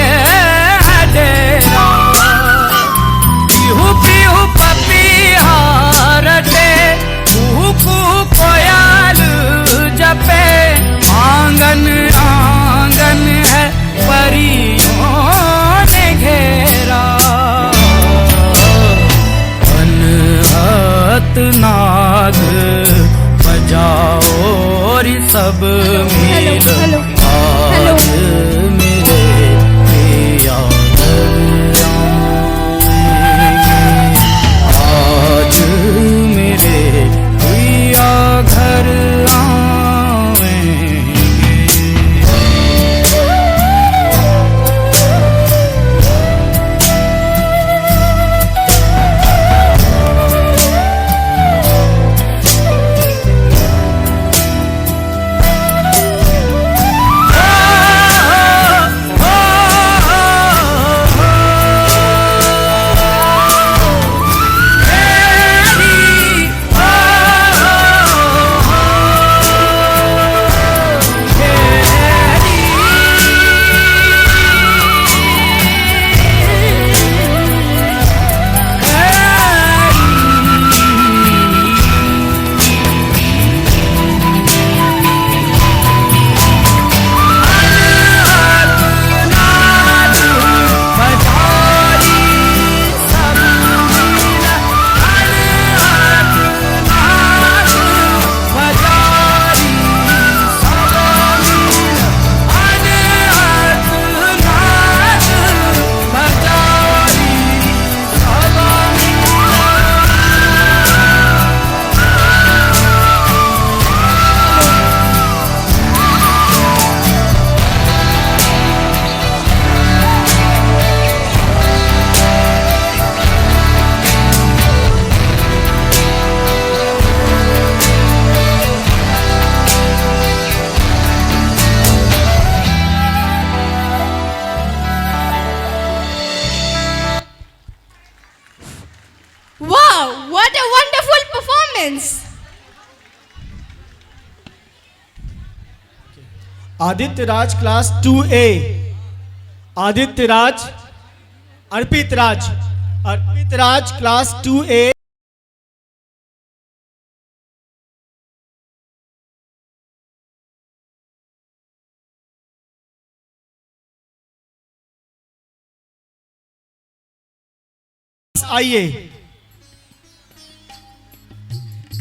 है डेरा पीहू पीहू पपीहा रटे कुहू कुहू कोयल जपे आंगन आंगन है परियों ने घेरा नाद बजाओ रे सब मिल आज मेरे पिया घर आएंगे आज मेरे पिया घर आदित्य राज क्लास 2A, आदित्य राज, अर्पित राज क्लास 2A, आइए।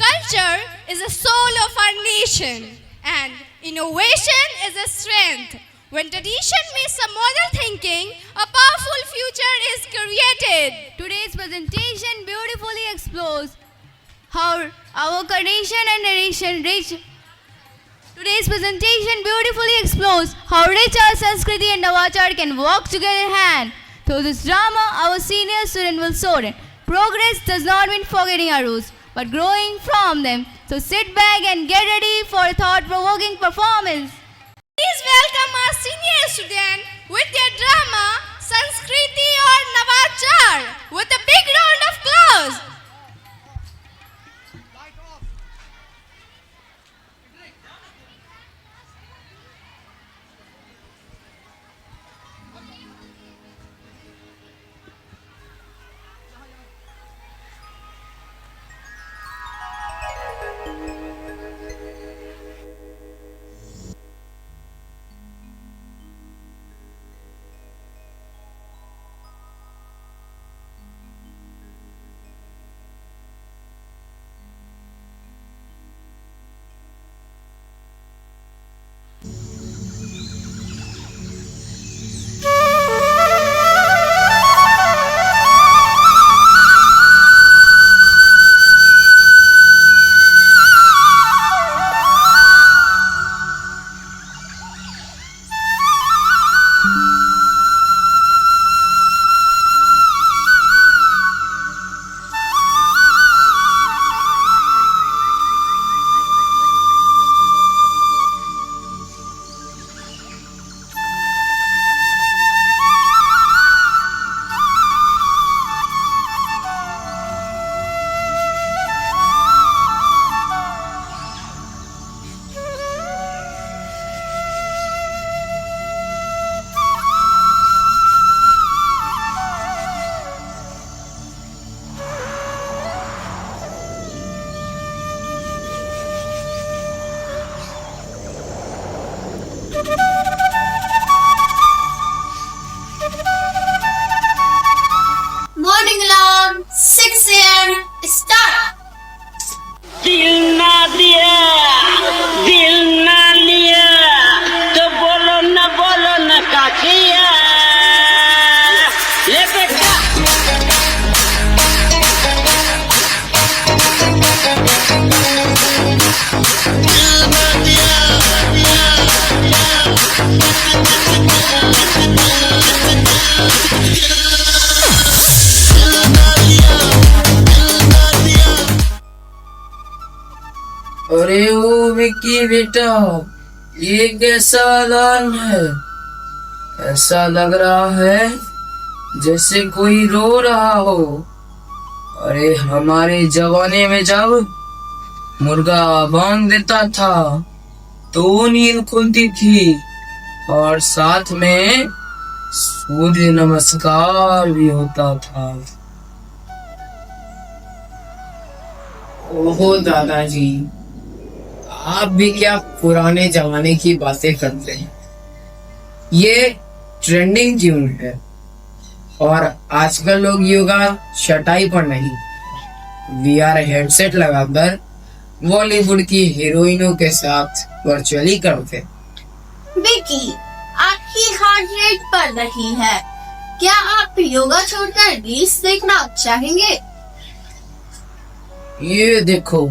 Culture is the soul of our nation and innovation is a strength. When tradition meets some modern thinking, a powerful future is created. Today's presentation beautifully explores how our tradition and narration rich. Today's presentation beautifully explores how rich our Sanskriti and Navachar can walk together in hand. Through this drama, our senior student will soar in. Progress does not mean forgetting our roots, but growing from them. So sit back and get ready for a thought-provoking performance. Please welcome our senior student with their drama Sanskriti or Navachar with a big round of applause. Morning alarm, 6 a.m. Start. दिल ना लिया तो बोलो न काकिया ले बेटा अरे ओ विक्की बेटा, ये कैसा अलार्म है? ऐसा लग रहा है जैसे कोई रो रहा हो। अरे हमारे जमाने में जब मुर्गा बांग देता था तो नींद खुलती थी और साथ में सूर्य नमस्कार भी होता था। ओहो दादाजी, आप भी क्या पुराने जमाने की बातें करते हैं। ये ट्रेंडिंग ट्यून है और आजकल लोग योगा चटाई पर नहीं, VR हेडसेट लगाकर बॉलीवुड की हीरोइनों के साथ वर्चुअली करते। विकी, आपकी हार्ट रेट बढ़ रही है, क्या आप योगा छोड़कर रील्स देखना चाहेंगे? ये देखो,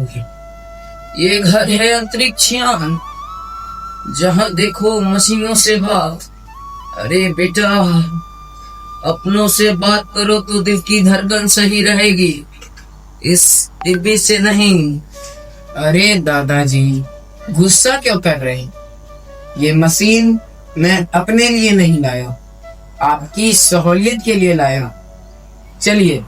ये घर है अंतरिक्षयान, जहाँ देखो मशीनों से बात। अरे बेटा, अपनों से बात करो तो दिल की धड़कन सही रहेगी, इस टीवी से नहीं। अरे दादाजी, गुस्सा क्यों कर रहे हैं? ये मशीन मैं अपने लिए नहीं लाया, आपकी सहूलियत के लिए लाया। चलिए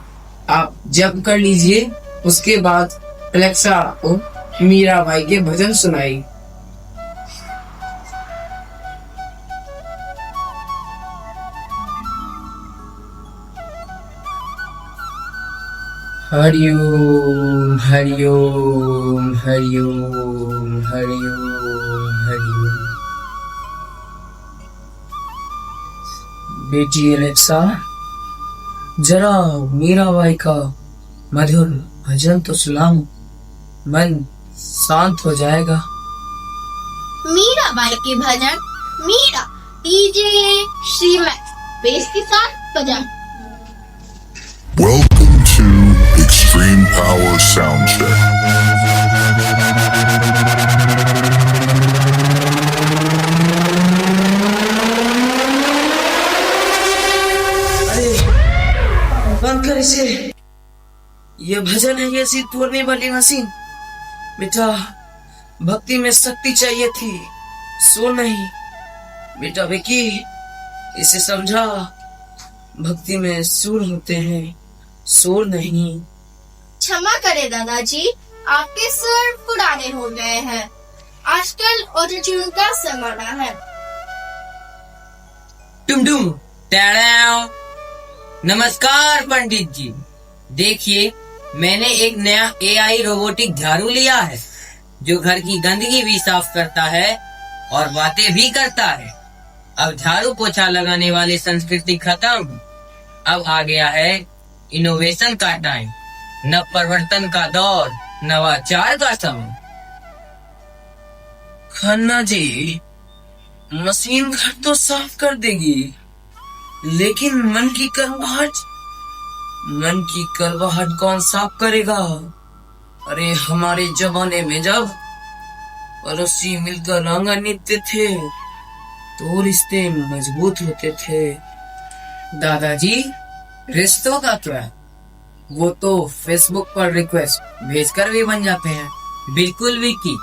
आप जप कर लीजिए, उसके बाद अलेक्सा आपको मीराबाई के भजन सुनाई। हरिओम हरिओम हरिओम हरिओम हरिओम। बेटी एलेक्सा, जरा मीराबाई का मधुर भजन तो सुनाओ, मन शांत हो जाएगा। मीराबाई के भजन मीरा डीजे श्रीमैक्स बेस के साथ बजा। Welcome to Extreme Power Soundcheck. अरे बंद कर इसे, ये भजन है ऐसी तोड़ने वाली मशीन। बेटा भक्ति में शक्ति चाहिए थी, सुर नहीं। बेटा विकी, इसे समझा, भक्ति में सुर होते हैं, सुर नहीं। क्षमा करें दादाजी, आपके सुर पुराने हो गए हैं। आजकल ऑटोट्यून का जमाना है। टुमडुम टैड़ाओ। नमस्कार पंडित जी, देखिए मैंने एक नया AI रोबोटिक झाड़ू लिया है जो घर की गंदगी भी साफ करता है और बातें भी करता है। अब झाड़ू पोछा लगाने वाली संस्कृति खत्म, अब आ गया है इनोवेशन का टाइम, नव परिवर्तन का दौर, नवाचार का समय। खन्ना जी, मशीन घर तो साफ कर देगी, लेकिन मन की करवाहट कौन साफ करेगा? अरे हमारे जमाने में जब पड़ोसी मिलकर आंगन नीपते थे तो रिश्ते मजबूत होते थे। दादाजी, रिश्तों का क्या, वो तो फेसबुक पर रिक्वेस्ट भेजकर भी बन जाते हैं। बिल्कुल विकी,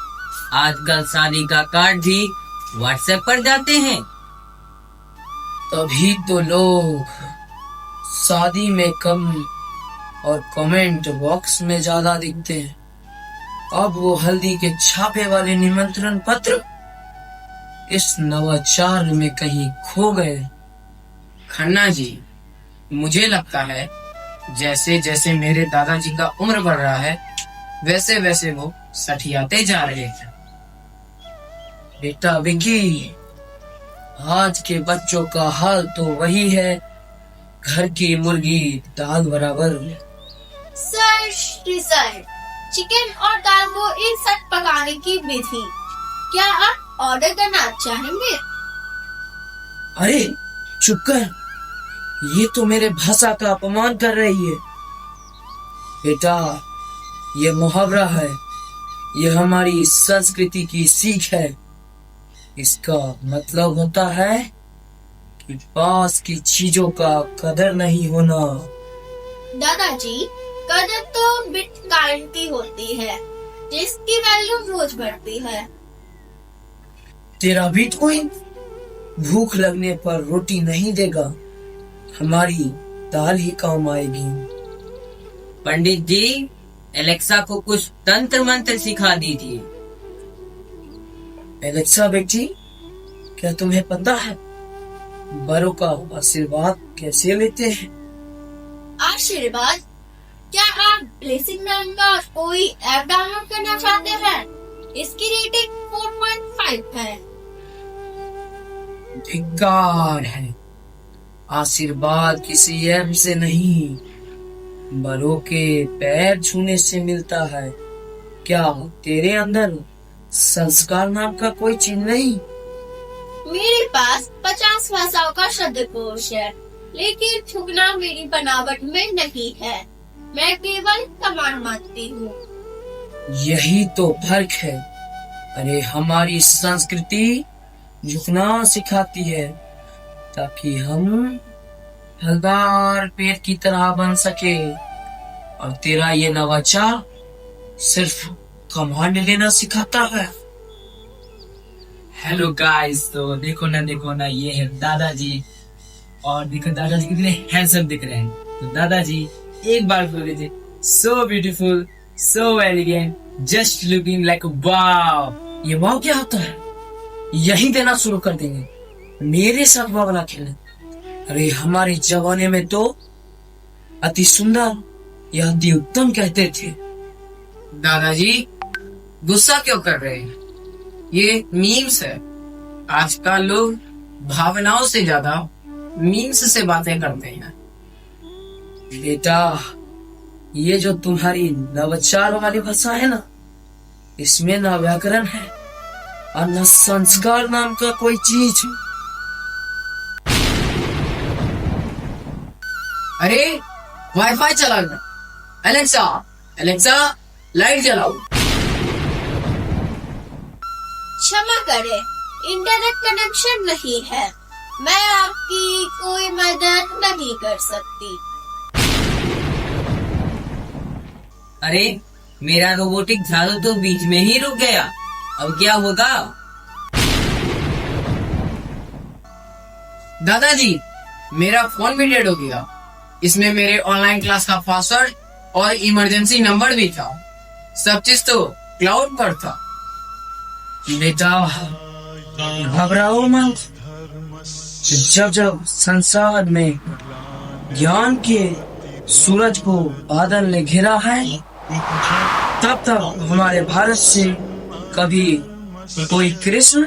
आजकल शादी का कार्ड भी व्हाट्सएप पर जाते हैं। तभी तो लोग शादी में कम और कमेंट बॉक्स में ज्यादा दिखते हैं। अब वो हल्दी के छापे वाले निमंत्रण पत्र इस नवाचार में कहीं खो गए। खन्ना जी, मुझे लगता है जैसे जैसे मेरे दादाजी का उम्र बढ़ रहा है वैसे वैसे वो सठियाते जा रहे हैं। बेटा विकी, आज के बच्चों का हाल तो वही है, घर की मुर्गी दाल बराबर। सर, चिकन और दाल को एक साथ पकाने की विधि क्या आप ऑर्डर करना चाहेंगे? अरे चुप कर, ये तो मेरे भाषा का अपमान कर रही है। बेटा, ये मुहावरा है, ये हमारी संस्कृति की सीख है। इसका मतलब होता है कि पास की चीजों का कदर नहीं होना। दादाजी, कदर तो बिटकॉइन की होती है, जिसकी वैल्यू रोज बढ़ती है। तेरा बिटकॉइन भूख लगने पर रोटी नहीं देगा, हमारी दाल ही काम आएगी। पंडित जी, एलेक्सा को कुछ तंत्र मंत्र सिखा दीजिए। एलेक्सा बेटी, क्या तुम्हें पता है बड़ों का आशीर्वाद कैसे लेते हैं? आशीर्वाद? क्या आप ब्लेसिंग नाम का कोई ऐप डाउनलोड करना चाहते हैं? इसकी रेटिंग 4.5 है। धिक्कार है, आशीर्वाद किसी ऐप से नहीं, बड़ों के पैर छूने से मिलता है। क्या तेरे अंदर संस्कार नाम का कोई चीज नहीं? मेरे पास 50 भाषाओं का शब्दकोश है, लेकिन झुकना मेरी बनावट में नहीं है। मैं केवल कमांड मानती हूँ। यही तो फर्क है। अरे हमारी संस्कृति झुकना सिखाती है ताकि हम हलदार पेट की तरह बन सके, और तेरा ये नवाचार सिर्फ कमांड लेना सिखाता है। हेलो गाइस, तो देखो ना ये है दादाजी, और देखो दादाजी कितने हैंडसम दिख रहे हैं। तो दादाजी एक बार बोल लीजिए, so beautiful, so elegant, just looking like wow. ये वाव क्या होता है? यही देना शुरू कर देंगे, मेरे साथ वावला खेलने। अरे हमारे जमाने में तो अति सुंदर या अति उत्तम कहते थे। दादाजी गुस्सा क्यों कर रहे हैं? ये मीम्स है। आजकल लोग भावनाओं से ज्यादा मीम्स से बातें करते हैं। बेटा, ये जो तुम्हारी नवाचार वाली भाषा है ना, इसमें ना व्याकरण है और न संस्कार नाम का कोई चीज। अरे वाईफाई चला गया। एलेक्सा एलेक्सा लाइट जलाओ। क्षमा करें, इंटरनेट कनेक्शन नहीं है। मैं आपकी कोई मदद नहीं कर सकती। अरे मेरा रोबोटिक झाड़ू तो बीच में ही रुक गया, अब क्या होगा? दादाजी मेरा फोन भी डेड हो गया। इसमें मेरे ऑनलाइन क्लास का पासवर्ड और इमरजेंसी नंबर भी था। सब चीज तो क्लाउड पर था। बेटा घबराओ मत। जब जब संसार में ज्ञान के सूरज को बादल ने घेरा है, तब तक हमारे भारत से कभी कोई कृष्ण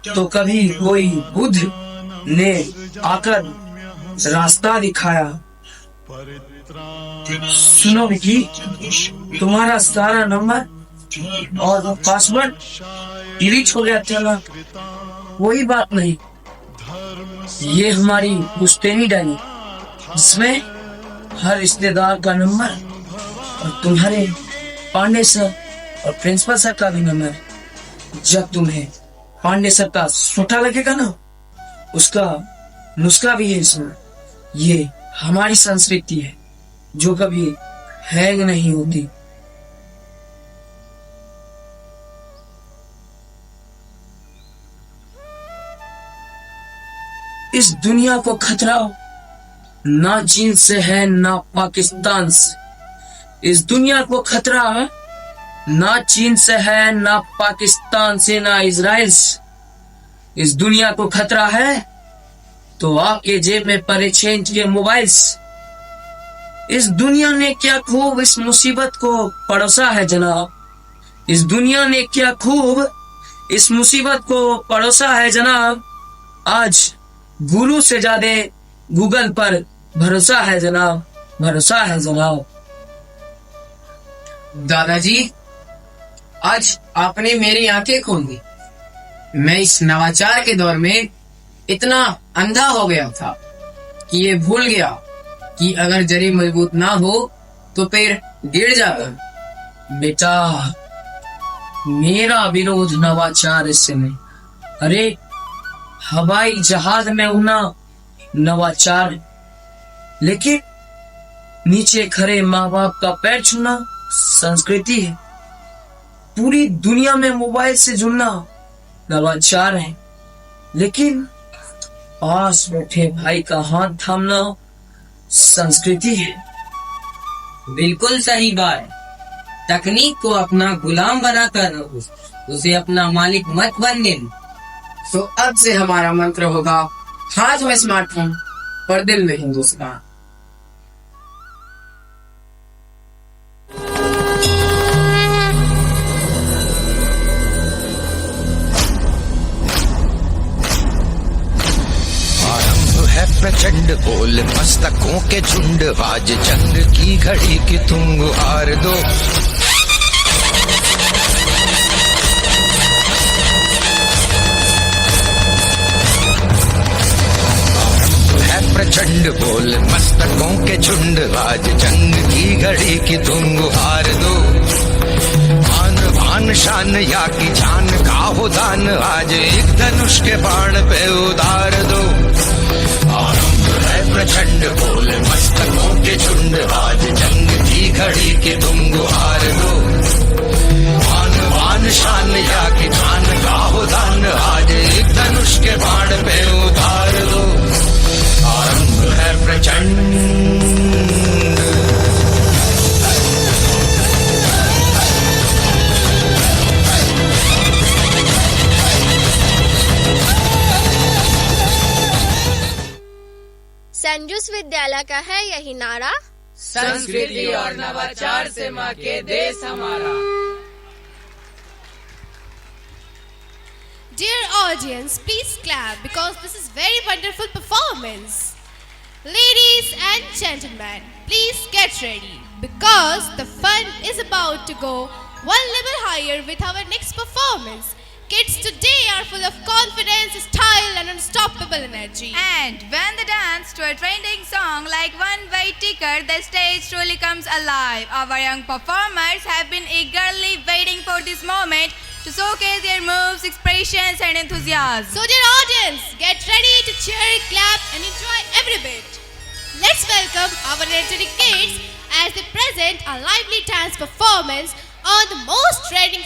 तो कभी कोई बुद्ध ने आकर रास्ता दिखाया। सुनो विकी, तुम्हारा सारा नंबर और पासवर्ड डिलीट हो गया था। कोई बात नहीं, ये हमारी पुश्तैनी डायरी, जिसमें हर रिश्तेदार का नंबर और तुम्हारे पांडे सर और प्रिंसिपल सर का भी नंबर। जब तुम्हें पांडे सर का छोटा लगेगा ना, उसका नुस्खा भी है इसमें। ये हमारी संस्कृति है जो कभी हैंग नहीं होती। इस दुनिया को खतरा ना चीन से है ना पाकिस्तान से। इस दुनिया को खतरा है ना चीन से है ना पाकिस्तान से ना इजराइल से। इस दुनिया को खतरा है तो आपके जेब में पड़े चेंज के मोबाइल्स। इस दुनिया ने क्या खूब इस मुसीबत को परोसा है जनाब। इस दुनिया ने क्या खूब इस मुसीबत को परोसा है जनाब। आज गुरु से ज्यादा गूगल पर भरोसा है जनाब, भरोसा है जनाब। दादाजी आज आपने मेरी आंखें खोल दी। मैं इस नवाचार के दौर में इतना अंधा हो गया था कि ये भूल गया कि अगर जरी मजबूत ना हो तो पेड़ गिर जाएगा। बेटा मेरा विरोध नवाचार से नहीं। अरे हवाई जहाज में उड़ना नवाचार, लेकिन नीचे खड़े माँ बाप का पैर छूना संस्कृति है। पूरी दुनिया में मोबाइल से जुड़ना नवाचार है, लेकिन पास बैठे भाई का हाथ थामना संस्कृति है। बिल्कुल सही बात। तकनीक को अपना गुलाम बनाकर उसे अपना मालिक मत बनने। तो अब से हमारा मंत्र होगा, हाथ में स्मार्टफोन पर दिल में हिंदुस्तान। प्रचंड बोल मस्तकों के झुंड, आज जंग की घड़ी की तुम गुहार दो। प्रचंड बोल मस्तकों के झुंड, आज जंग की घड़ी की तुम गुहार दो। आन बान शान या की जान का हो दान, आज एक धनुष के बाण पे उतार दो। आरंभ है प्रचंड बोल मस्तकों के झुंड, आज जंग की घड़ी की तुम गुहार दो। आन बान शान या की जान का हो दान, आज एक धनुष के बाण पे उतार दो। आरंभ है प्रचंड। सेंट जूस विद्यालय का है यही नारा, संस्कृति और नवाचार से माँ के देश हमारा। Dear audience, please clap because this is very wonderful performance. Ladies and gentlemen, please get ready because the fun is about to go one level higher with our next performance. Kids today are full of confidence, style and unstoppable energy. And when they dance to a trending song like One Way Ticket, the stage truly comes alive. Our young performers have been eagerly waiting for this moment to showcase their moves, expressions and enthusiasm. So dear audience, get ready to cheer, clap and enjoy every bit. Let's welcome our energetic kids as they present a lively dance performance on the most trending